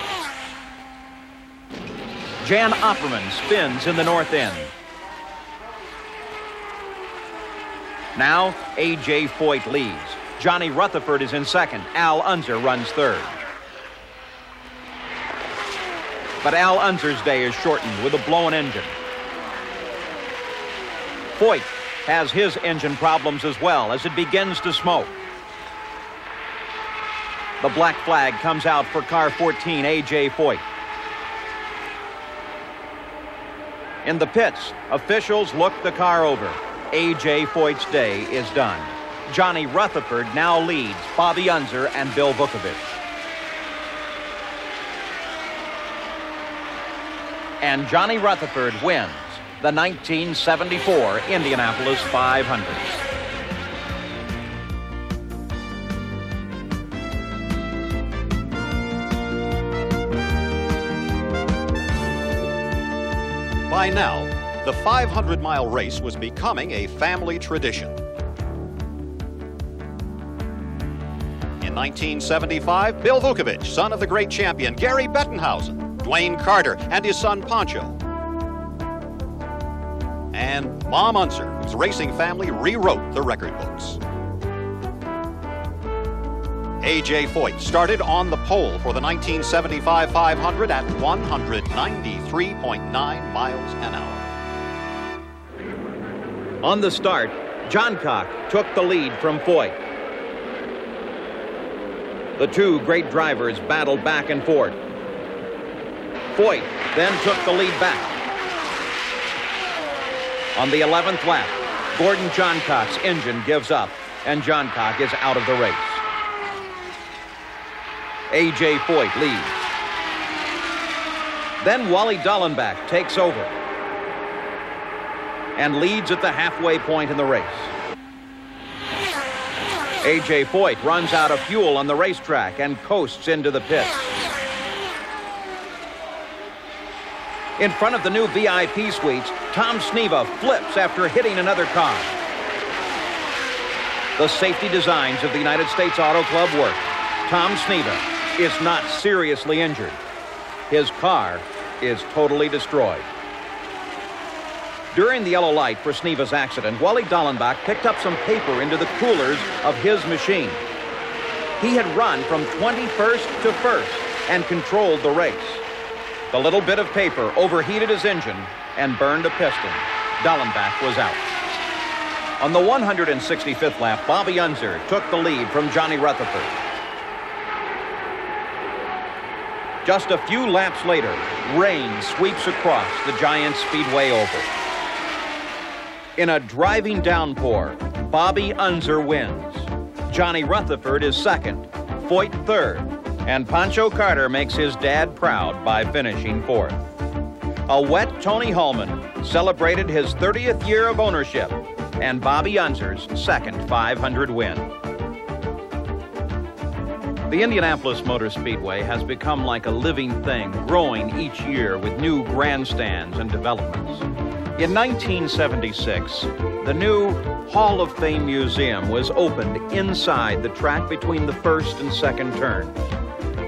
Jan Opperman spins in the north end. Now, A.J. Foyt leads. Johnny Rutherford is in second. Al Unser runs third. But Al Unser's day is shortened with a blown engine. Foyt has his engine problems as well as it begins to smoke. The black flag comes out for car 14, A.J. Foyt. In the pits, officials look the car over. A.J. Foyt's day is done. Johnny Rutherford now leads Bobby Unser and Bill Vukovich. And Johnny Rutherford wins the 1974 Indianapolis 500. By now, the 500-mile race was becoming a family tradition. In 1975, Bill Vukovich, son of the great champion Gary Bettenhausen, Dwayne Carter, and his son Pancho. And Mom Unser, whose racing family rewrote the record books. A.J. Foyt started on the pole for the 1975 500 at 193.9 miles an hour. On the start, Johncock took the lead from Foyt. The two great drivers battled back and forth. Foyt then took the lead back. On the 11th lap, Gordon Johncock's engine gives up, and Johncock is out of the race. A.J. Foyt leads. Then Wally Dallenbach takes over and leads at the halfway point in the race. A.J. Foyt runs out of fuel on the racetrack and coasts into the pits. In front of the new VIP suites, Tom Sneva flips after hitting another car. The safety designs of the United States Auto Club work. Tom Sneva is not seriously injured. His car is totally destroyed. During the yellow light for Sneva's accident, Wally Dallenbach picked up some paper into the coolers of his machine. He had run from 21st to 1st and controlled the race. The little bit of paper overheated his engine and burned a piston. Dallenbach was out. On the 165th lap, Bobby Unser took the lead from Johnny Rutherford. Just a few laps later, rain sweeps across the Giant Speedway oval. In a driving downpour, Bobby Unser wins. Johnny Rutherford is second, Foyt third, and Pancho Carter makes his dad proud by finishing fourth. A wet Tony Hulman celebrated his 30th year of ownership and Bobby Unser's second 500 win. The Indianapolis Motor Speedway has become like a living thing, growing each year with new grandstands and developments. In 1976, the new Hall of Fame Museum was opened inside the track between the first and second turn.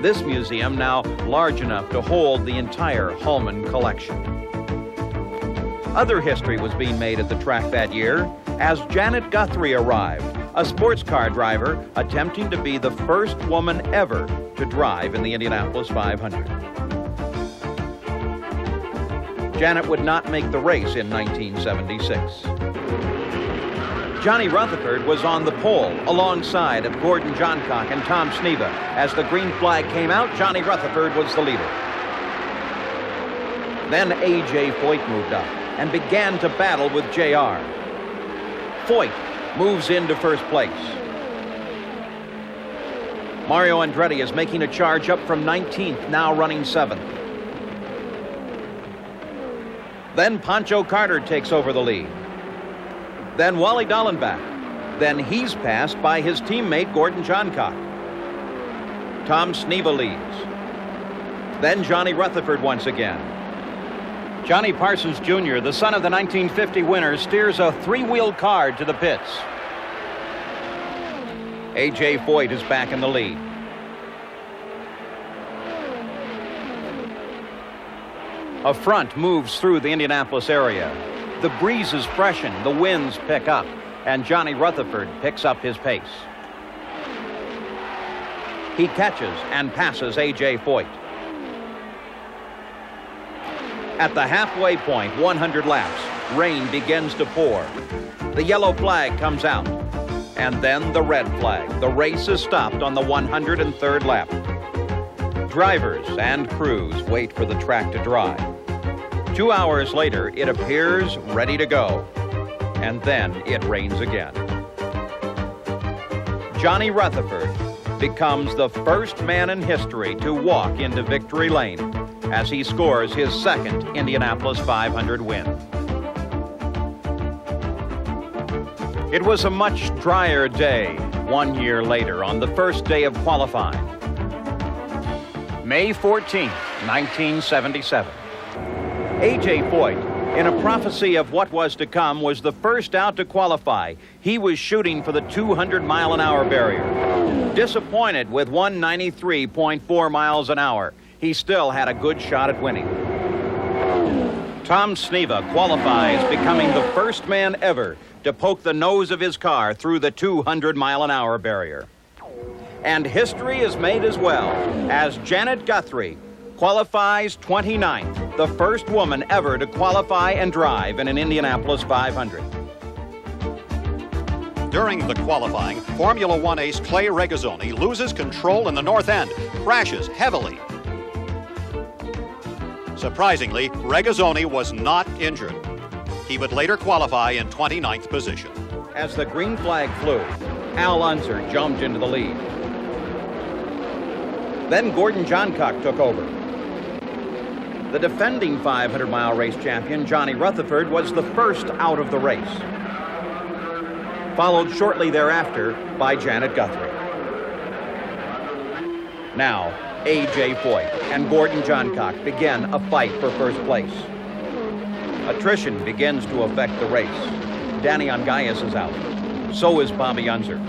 This museum now large enough to hold the entire Hulman collection. Other history was being made at the track that year as Janet Guthrie arrived, a sports car driver attempting to be the first woman ever to drive in the Indianapolis 500. Janet would not make the race in 1976. Johnny Rutherford was on the pole alongside of Gordon Johncock and Tom Sneva. As the green flag came out, Johnny Rutherford was the leader. Then A.J. Foyt moved up and began to battle with J.R. Foyt moves into first place. Mario Andretti is making a charge up from 19th, now running 7th. Then Pancho Carter takes over the lead. Then Wally Dallenbach. Then he's passed by his teammate Gordon Johncock. Tom Sneva leads. Then Johnny Rutherford once again. Johnny Parsons Jr., the son of the 1950 winner, steers a three-wheeled car to the pits. A.J. Foyt is back in the lead. A front moves through the Indianapolis area. The breezes freshen, the winds pick up, and Johnny Rutherford picks up his pace. He catches and passes A.J. Foyt. At the halfway point, 100 laps, rain begins to pour. The yellow flag comes out, and then the red flag. The race is stopped on the 103rd lap. Drivers and crews wait for the track to dry. 2 hours later, it appears ready to go, and then it rains again. Johnny Rutherford becomes the first man in history to walk into victory lane as he scores his second Indianapolis 500 win. It was a much drier day 1 year later on the first day of qualifying. May 14, 1977. A.J. Foyt, in a prophecy of what was to come, was the first out to qualify. He was shooting for the 200-mile-an-hour barrier. Disappointed with 193.4 miles an hour, he still had a good shot at winning. Tom Sneva qualifies, becoming the first man ever to poke the nose of his car through the 200-mile-an-hour barrier. And history is made as well, as Janet Guthrie qualifies 29th, the first woman ever to qualify and drive in an Indianapolis 500. During the qualifying, Formula One ace Clay Regazzoni loses control in the north end, crashes heavily. Surprisingly, Regazzoni was not injured. He would later qualify in 29th position. As the green flag flew, Al Unser jumped into the lead. Then Gordon Johncock took over. The defending 500-mile race champion, Johnny Rutherford, was the first out of the race, followed shortly thereafter by Janet Guthrie. Now, A.J. Foyt and Gordon Johncock begin a fight for first place. Attrition begins to affect the race. Danny Ongayas is out. So is Bobby Unser.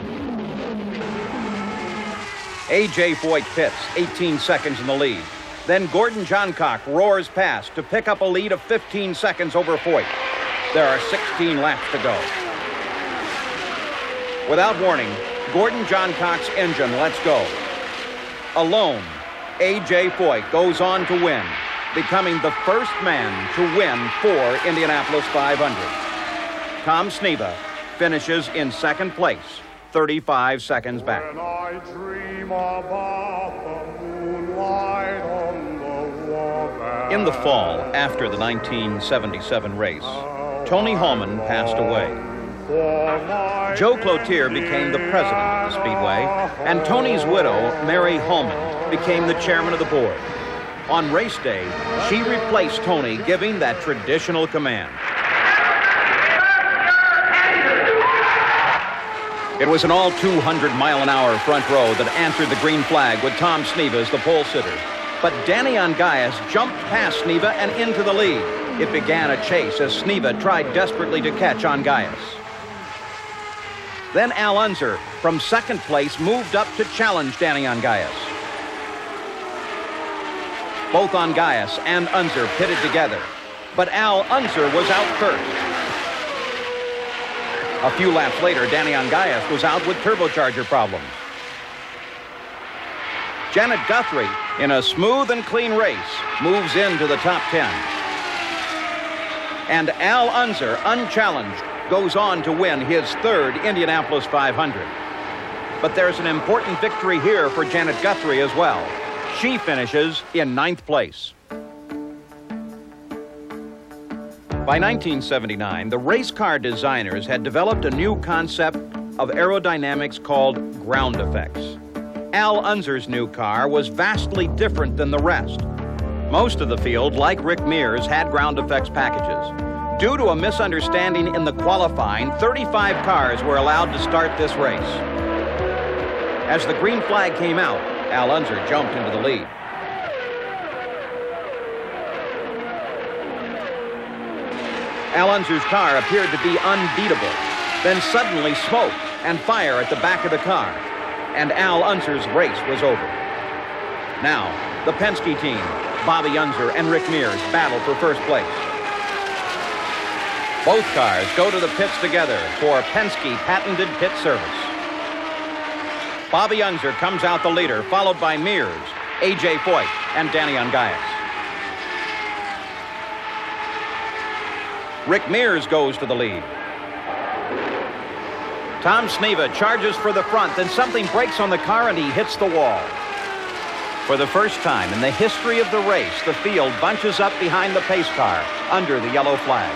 A.J. Foyt pits, 18 seconds in the lead. Then Gordon Johncock roars past to pick up a lead of 15 seconds over Foyt. There are 16 laps to go. Without warning, Gordon Johncock's engine lets go. Alone, A.J. Foyt goes on to win, becoming the first man to win 4 Indianapolis 500. Tom Sneva finishes in second place, 35 seconds back. When I dream about the moonlight on the wall. In the fall, after the 1977 race, Tony Holman passed away. Joe Cloutier became the president of the Speedway, and Tony's widow, Mary Holman, became the chairman of the board. On race day, she replaced Tony, giving that traditional command. It was an all 200-mile-an-hour front row that answered the green flag with Tom Sneva as the pole sitter. But Danny Ongayas jumped past Sneva and into the lead. It began a chase as Sneva tried desperately to catch Ongayas. Then Al Unser, from second place, moved up to challenge Danny Ongayas. Both Ongayas and Unser pitted together, but Al Unser was out first. A few laps later, Danny Ongayas was out with turbocharger problems. Janet Guthrie, in a smooth and clean race, moves into the top 10. And Al Unser, unchallenged, goes on to win his third Indianapolis 500. But there's an important victory here for Janet Guthrie as well. She finishes in 9th place. By 1979, the race car designers had developed a new concept of aerodynamics called ground effects. Al Unser's new car was vastly different than the rest. Most of the field, like Rick Mears, had ground effects packages. Due to a misunderstanding in the qualifying, 35 cars were allowed to start this race. As the green flag came out, Al Unser jumped into the lead. Al Unser's car appeared to be unbeatable. Then suddenly smoke and fire at the back of the car. And Al Unser's race was over. Now, the Penske team, Bobby Unser and Rick Mears, battle for first place. Both cars go to the pits together for Penske patented pit service. Bobby Unser comes out the leader, followed by Mears, A.J. Foyt, and Danny Ungaius. Rick Mears goes to the lead. Tom Sneva charges for the front, then something breaks on the car and he hits the wall. For the first time in the history of the race, the field bunches up behind the pace car under the yellow flag.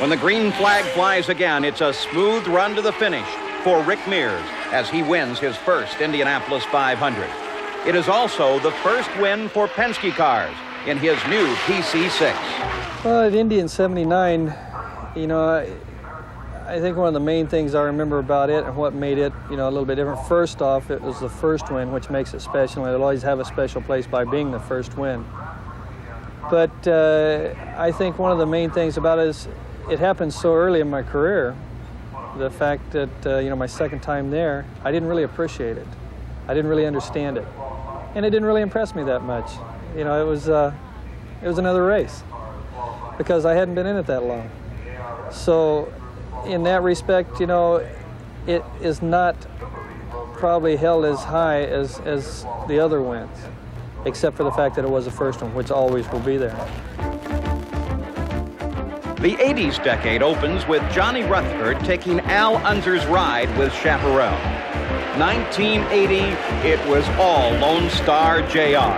When the green flag flies again, it's a smooth run to the finish for Rick Mears as he wins his first Indianapolis 500. It is also the first win for Penske cars in his new PC6. Well, at Indy in '79, you know, I think one of the main things I remember about it and what made it, you know, a little bit different. First off, it was the first win, which makes it special. It'll always have a special place by being the first win. But I think one of the main things about it is it happened so early in my career. The fact that, you know, my second time there, I didn't really appreciate it. I didn't really understand it. And it didn't really impress me that much. You know, it was another race because I hadn't been in it that long. So in that respect, you know, it is not probably held as high as the other wins, except for the fact that it was the first one, which always will be there. The 80s decade opens with Johnny Rutherford taking Al Unser's ride with Chaparral. 1980, it was all Lone Star JR.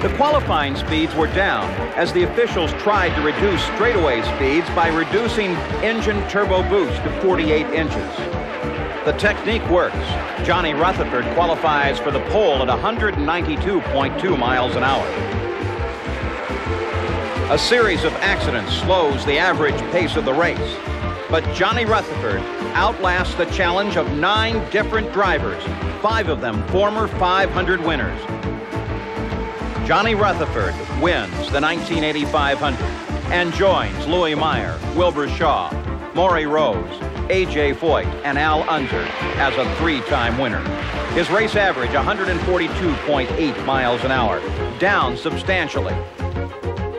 The qualifying speeds were down as the officials tried to reduce straightaway speeds by reducing engine turbo boost to 48 inches. The technique works. Johnny Rutherford qualifies for the pole at 192.2 miles an hour. A series of accidents slows the average pace of the race, but Johnny Rutherford outlasts the challenge of 9 different drivers, 5 of them former 500 winners. Johnny Rutherford wins the 1980 500 and joins Louis Meyer, Wilbur Shaw, Maury Rose, A.J. Foyt, and Al Unser as a 3-time winner. His race average 142.8 miles an hour, down substantially.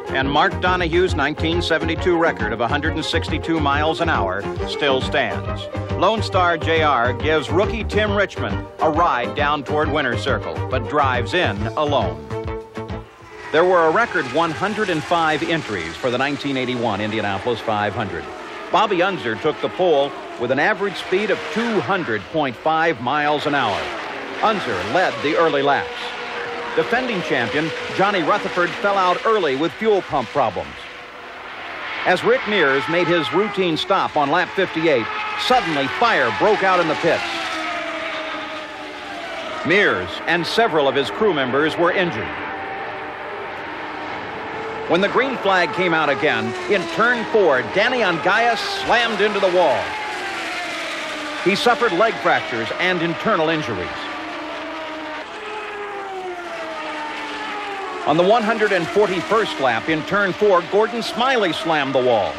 And Mark Donahue's 1972 record of 162 miles an hour still stands. Lone Star JR gives rookie Tim Richmond a ride down toward winner's circle, but drives in alone. There were a record 105 entries for the 1981 Indianapolis 500. Bobby Unser took the pole with an average speed of 200.5 miles an hour. Unser led the early laps. Defending champion Johnny Rutherford fell out early with fuel pump problems. As Rick Mears made his routine stop on lap 58, suddenly fire broke out in the pits. Mears and several of his crew members were injured. When the green flag came out again, in turn 4, Danny Ungaius slammed into the wall. He suffered leg fractures and internal injuries. On the 141st lap in turn 4, Gordon Smiley slammed the wall.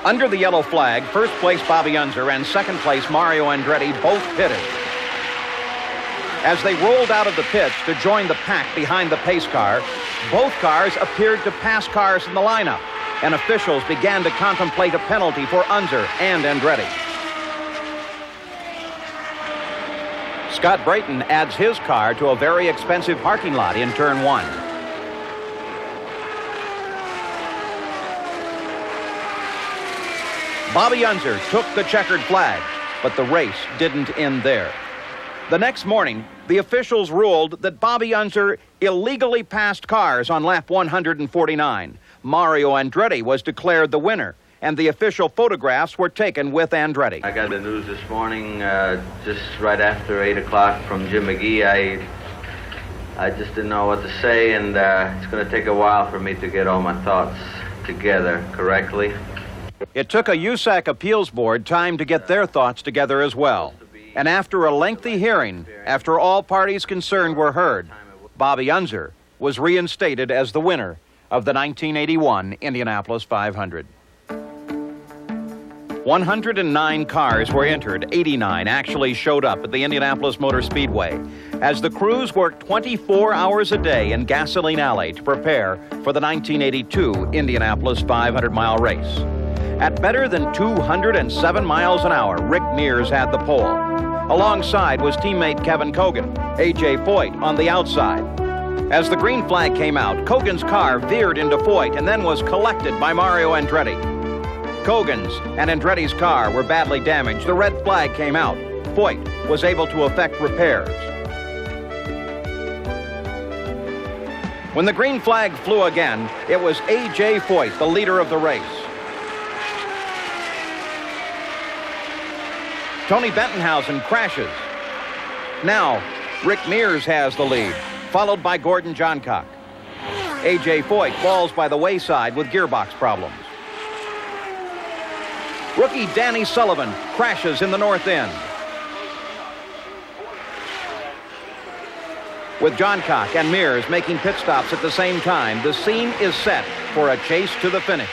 Under the yellow flag, first place Bobby Unser and second place Mario Andretti both pitted. As they rolled out of the pits to join the pack behind the pace car, both cars appeared to pass cars in the lineup, and officials began to contemplate a penalty for Unser and Andretti. Scott Brayton adds his car to a very expensive parking lot in turn 1. Bobby Unser took the checkered flag, but the race didn't end there. The next morning, the officials ruled that Bobby Unser illegally passed cars on lap 149. Mario Andretti was declared the winner, and the official photographs were taken with Andretti. I got the news this morning, just right after 8 o'clock from Jim McGee. I just didn't know what to say, and it's going to take a while for me to get all my thoughts together correctly. It took a USAC appeals board time to get their thoughts together as well. And after a lengthy hearing, after all parties concerned were heard, Bobby Unser was reinstated as the winner of the 1981 Indianapolis 500. 109 cars were entered. 89 actually showed up at the Indianapolis Motor Speedway as the crews worked 24 hours a day in Gasoline Alley to prepare for the 1982 Indianapolis 500-mile race. At better than 207 miles an hour, Rick Mears had the pole. Alongside was teammate Kevin Cogan, A.J. Foyt on the outside. As the green flag came out, Cogan's car veered into Foyt and then was collected by Mario Andretti. Cogan's and Andretti's car were badly damaged. The red flag came out. Foyt was able to effect repairs. When the green flag flew again, it was A.J. Foyt, the leader of the race. Tony Bentonhausen crashes. Now, Rick Mears has the lead, followed by Gordon Johncock. A.J. Foyt falls by the wayside with gearbox problems. Rookie Danny Sullivan crashes in the north end. With Johncock and Mears making pit stops at the same time, the scene is set for a chase to the finish.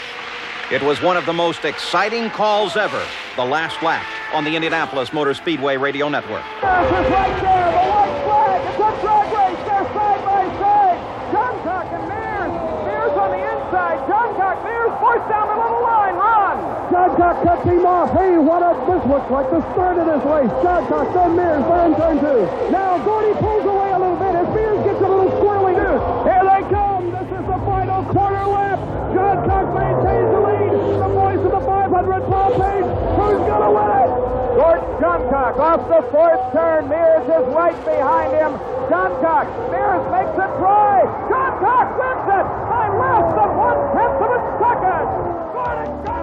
It was one of the most exciting calls ever, the last lap on the Indianapolis Motor Speedway Radio Network. It's right there, the white flag. It's a drag race. They're side by side. Johncock and Mears. Mears on the inside. Johncock, Mears forced down the little line. Run. Johncock cuts him off. Hey, this looks like the start of this race. Johncock, then Mears, they're in turn two. Now Gordy pulls away a little bit as Mears gets a little squirrely loose. Here they come. This is the final quarter lap. Johncock maintains the lead. The boys of the 500 ball page. Who's going to win it? Gordon Johncock off the fourth turn. Mears is right behind him. Johncock. Mears makes it try. Johncock wins it by less than 1/10 of a second.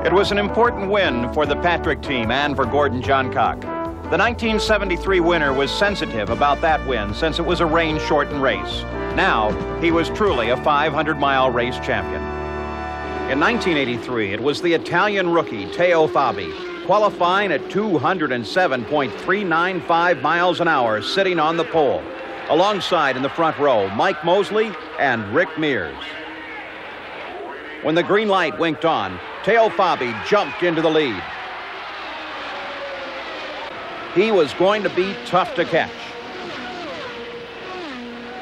It was an important win for the Patrick team and for Gordon Johncock. The 1973 winner was sensitive about that win since it was a rain-shortened race. Now, he was truly a 500-mile race champion. In 1983, it was the Italian rookie Teo Fabi, qualifying at 207.395 miles an hour, sitting on the pole. Alongside in the front row, Mike Mosley and Rick Mears. When the green light winked on, Teo Fabi jumped into the lead. He was going to be tough to catch.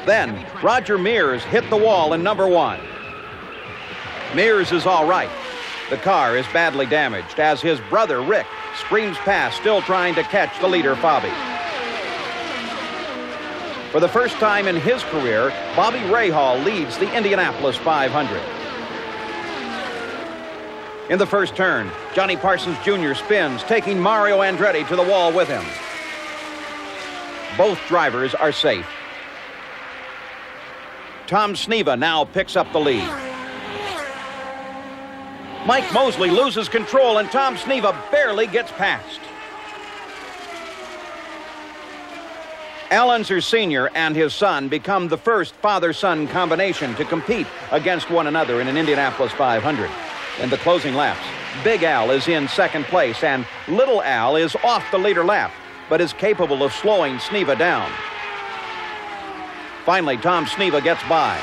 Then, Roger Mears hit the wall in number one. Mears is all right. The car is badly damaged as his brother, Rick, screams past, still trying to catch the leader, Fabi. For the first time in his career, Bobby Rahal leads the Indianapolis 500. In the first turn, Johnny Parsons Jr. spins, taking Mario Andretti to the wall with him. Both drivers are safe. Tom Sneva now picks up the lead. Mike Mosley loses control and Tom Sneva barely gets past. Al Unser Sr. and his son become the first father-son combination to compete against one another in an Indianapolis 500. In the closing laps, Big Al is in second place and Little Al is off the leader lap, but is capable of slowing Sneva down. Finally, Tom Sneva gets by,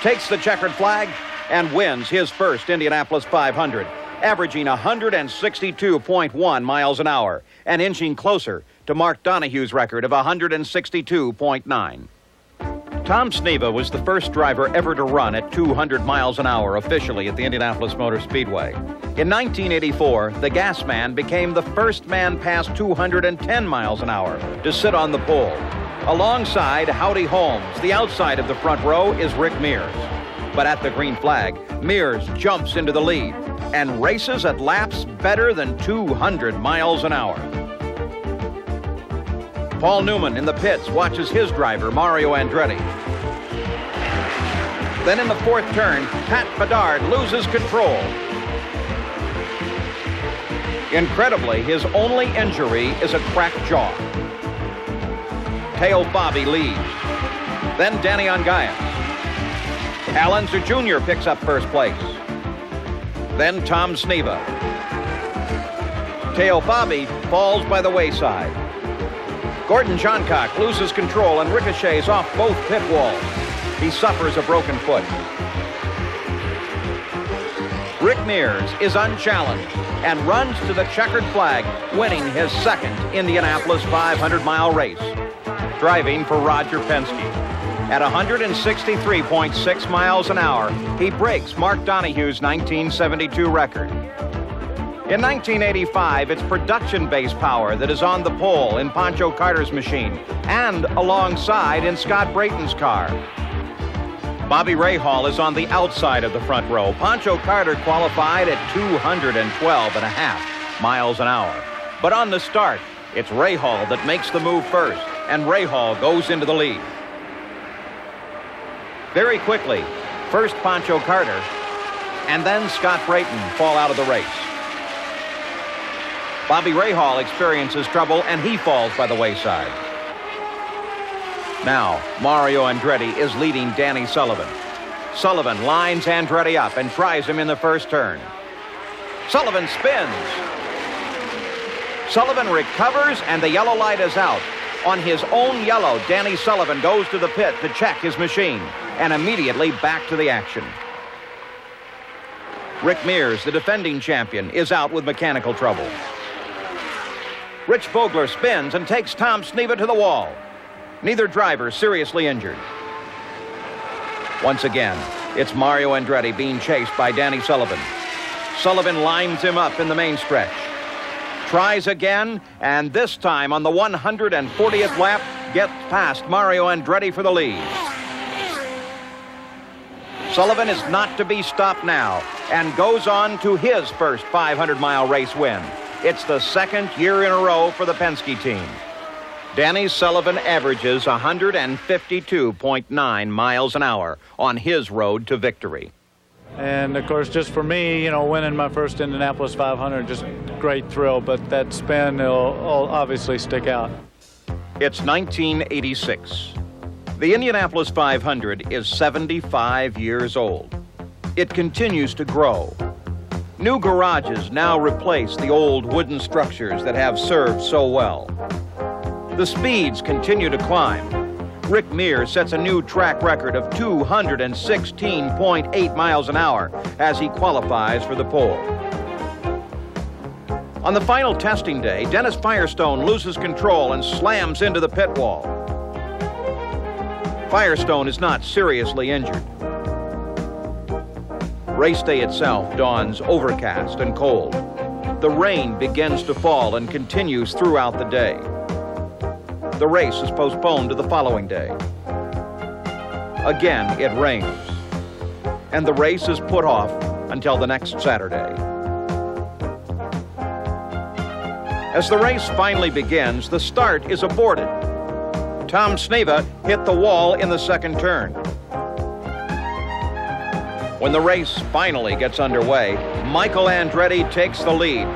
takes the checkered flag, and wins his first Indianapolis 500, averaging 162.1 miles an hour and inching closer to Mark Donahue's record of 162.9. Tom Sneva was the first driver ever to run at 200 miles an hour officially at the Indianapolis Motor Speedway. In 1984, the gas man became the first man past 210 miles an hour to sit on the pole. Alongside Howdy Holmes, the outside of the front row is Rick Mears. But at the green flag, Mears jumps into the lead and races at laps better than 200 miles an hour. Paul Newman in the pits watches his driver, Mario Andretti. Then in the fourth turn, Pat Bedard loses control. Incredibly, his only injury is a cracked jaw. Teo Fabi leads. Then Danny Ongayas. Al Unser Jr. picks up first place. Then Tom Sneva. Teo Fabi falls by the wayside. Gordon Johncock loses control and ricochets off both pit walls. he suffers a broken foot. Rick Mears is unchallenged and runs to the checkered flag, winning his second Indianapolis 500-mile race, driving for Roger Penske. At 163.6 miles an hour, he breaks Mark Donohue's 1972 record. In 1985, it's production-based power that is on the pole in Pancho Carter's machine and alongside in Scott Brayton's car. Bobby Rahal is on the outside of the front row. Pancho Carter qualified at 212.5 miles an hour. But on the start, it's Rahal that makes the move first, and Rahal goes into the lead. Very quickly, first Pancho Carter, and then Scott Brayton fall out of the race. Bobby Rahal experiences trouble, and he falls by the wayside. Now, Mario Andretti is leading Danny Sullivan. Sullivan lines Andretti up and tries him in the first turn. Sullivan spins. Sullivan recovers, and the yellow light is out. On his own yellow, Danny Sullivan goes to the pit to check his machine, and immediately back to the action. Rick Mears, the defending champion, is out with mechanical trouble. Rich Vogler spins and takes Tom Sneva to the wall. Neither driver seriously injured. Once again, it's Mario Andretti being chased by Danny Sullivan. Sullivan lines him up in the main stretch. Tries again, and this time on the 140th lap, gets past Mario Andretti for the lead. Sullivan is not to be stopped now and goes on to his first 500-mile race win. It's the second year in a row for the Penske team. Danny Sullivan averages 152.9 miles an hour on his road to victory. And, of course, just for me, winning my first Indianapolis 500, just great thrill, but that spin will obviously stick out. It's 1986. The Indianapolis 500 is 75 years old. It continues to grow. New garages now replace the old wooden structures that have served so well. The speeds continue to climb. Rick Mears sets a new track record of 216.8 miles an hour as he qualifies for the pole. On the final testing day, Dennis Firestone loses control and slams into the pit wall. Firestone is not seriously injured. Race day itself dawns overcast and cold. The rain begins to fall and continues throughout the day. The race is postponed to the following day. Again, it rains, and the race is put off until the next Saturday. As the race finally begins, the start is aborted. Tom Sneva hit the wall in the second turn. When the race finally gets underway, Michael Andretti takes the lead.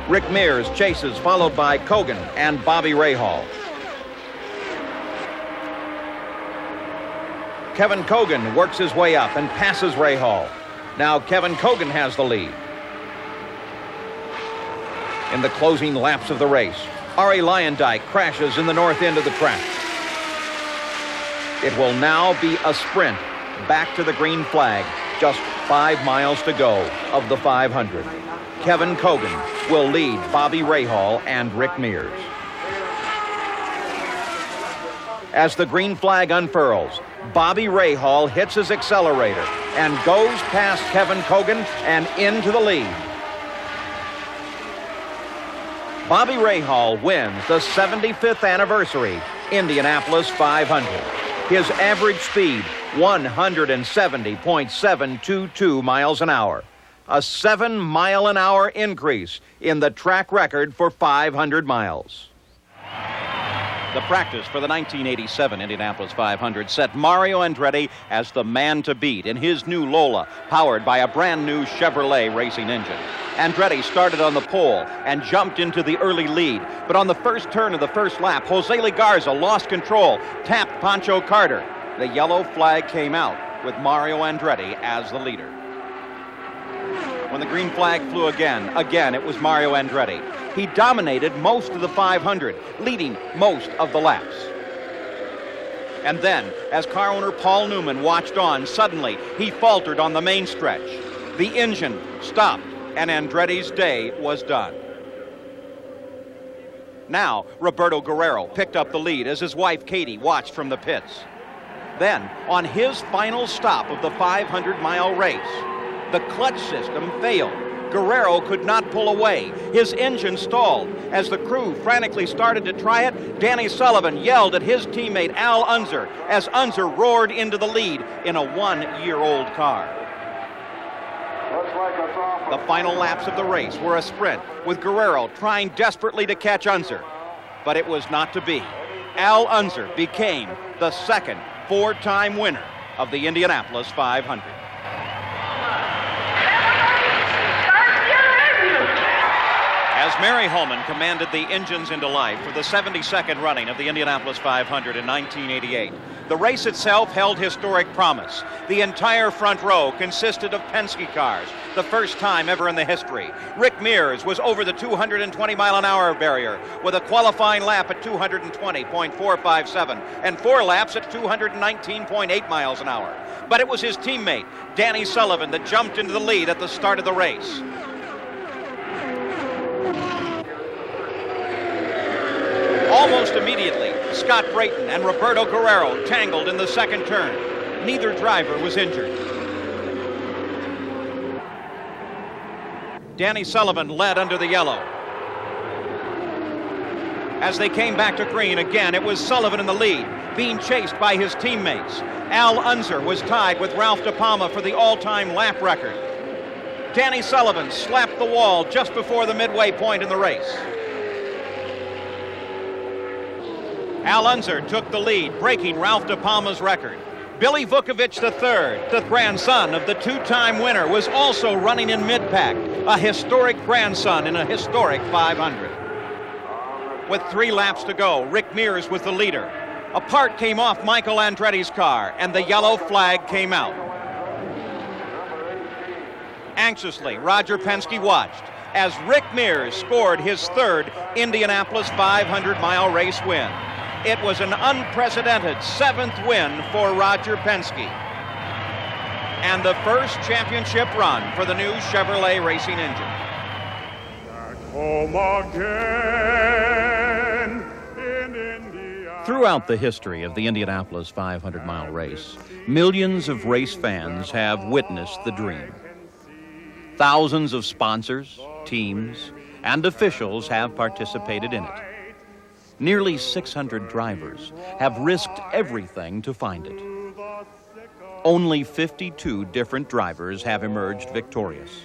Rick Mears chases, followed by Kogan and Bobby Rahal. Kevin Kogan works his way up and passes Rahal. Now Kevin Kogan has the lead. In the closing laps of the race, Ari Lyondike crashes in the north end of the track. It will now be a sprint back to the green flag, just 5 miles to go of the 500. Kevin Kogan will lead Bobby Rahal and Rick Mears. As the green flag unfurls, Bobby Rahal hits his accelerator and goes past Kevin Kogan and into the lead. Bobby Rahal wins the 75th anniversary Indianapolis 500. His average speed, 170.722 miles an hour. A 7-mile-an-hour increase in the track record for 500 miles. The practice for the 1987 Indianapolis 500 set Mario Andretti as the man to beat in his new Lola, powered by a brand new Chevrolet racing engine. Andretti started on the pole and jumped into the early lead, but on the first turn of the first lap, Jose Legarza lost control, tapped Pancho Carter. The yellow flag came out with Mario Andretti as the leader. When the green flag flew again it was Mario Andretti. He dominated most of the 500, leading most of the laps. And then, as car owner Paul Newman watched on, suddenly he faltered on the main stretch. The engine stopped, and Andretti's day was done. Now, Roberto Guerrero picked up the lead as his wife Katie watched from the pits. Then, on his final stop of the 500-mile race, the clutch system failed. Guerrero could not pull away. His engine stalled. As the crew frantically started to try it, Danny Sullivan yelled at his teammate Al Unser as Unser roared into the lead in a one-year-old car. The final laps of the race were a sprint, with Guerrero trying desperately to catch Unser. But it was not to be. Al Unser became the second four-time winner of the Indianapolis 500. As Mary Holman commanded the engines into life for the 72nd running of the Indianapolis 500 in 1988, the race itself held historic promise. The entire front row consisted of Penske cars, the first time ever in the history. Rick Mears was over the 220-mile-an-hour barrier with a qualifying lap at 220.457 and 4 laps at 219.8 miles an hour. But it was his teammate, Danny Sullivan, that jumped into the lead at the start of the race. Almost immediately, Scott Brayton and Roberto Guerrero tangled in the second turn. Neither driver was injured. Danny Sullivan led under the yellow. As they came back to green again, it was Sullivan in the lead, being chased by his teammates. Al Unser was tied with Ralph De Palma for the all-time lap record. Danny Sullivan slapped the wall just before the midway point in the race. Al Unser took the lead, breaking Ralph De Palma's record. Billy Vukovich III, the grandson of the two-time winner, was also running in mid-pack, a historic grandson in a historic 500. With 3 laps to go, Rick Mears was the leader. A part came off Michael Andretti's car, and the yellow flag came out. Anxiously, Roger Penske watched as Rick Mears scored his 3rd Indianapolis 500-mile race win. It was an unprecedented 7th win for Roger Penske and the first championship run for the new Chevrolet racing engine. Home again in India. Throughout the history of the Indianapolis 500-mile race, millions of race fans have witnessed the dream. Thousands of sponsors, teams, and officials have participated in it. Nearly 600 drivers have risked everything to find it. Only 52 different drivers have emerged victorious.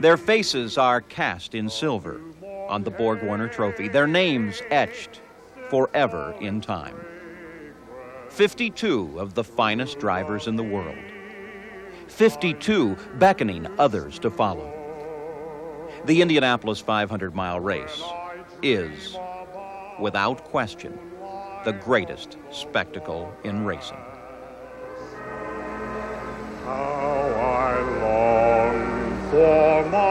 Their faces are cast in silver on the Borg-Warner trophy, their names etched forever in time. 52 of the finest drivers in the world. 52 beckoning others to follow. The Indianapolis 500-mile race is, without question, the greatest spectacle in racing. How I long for my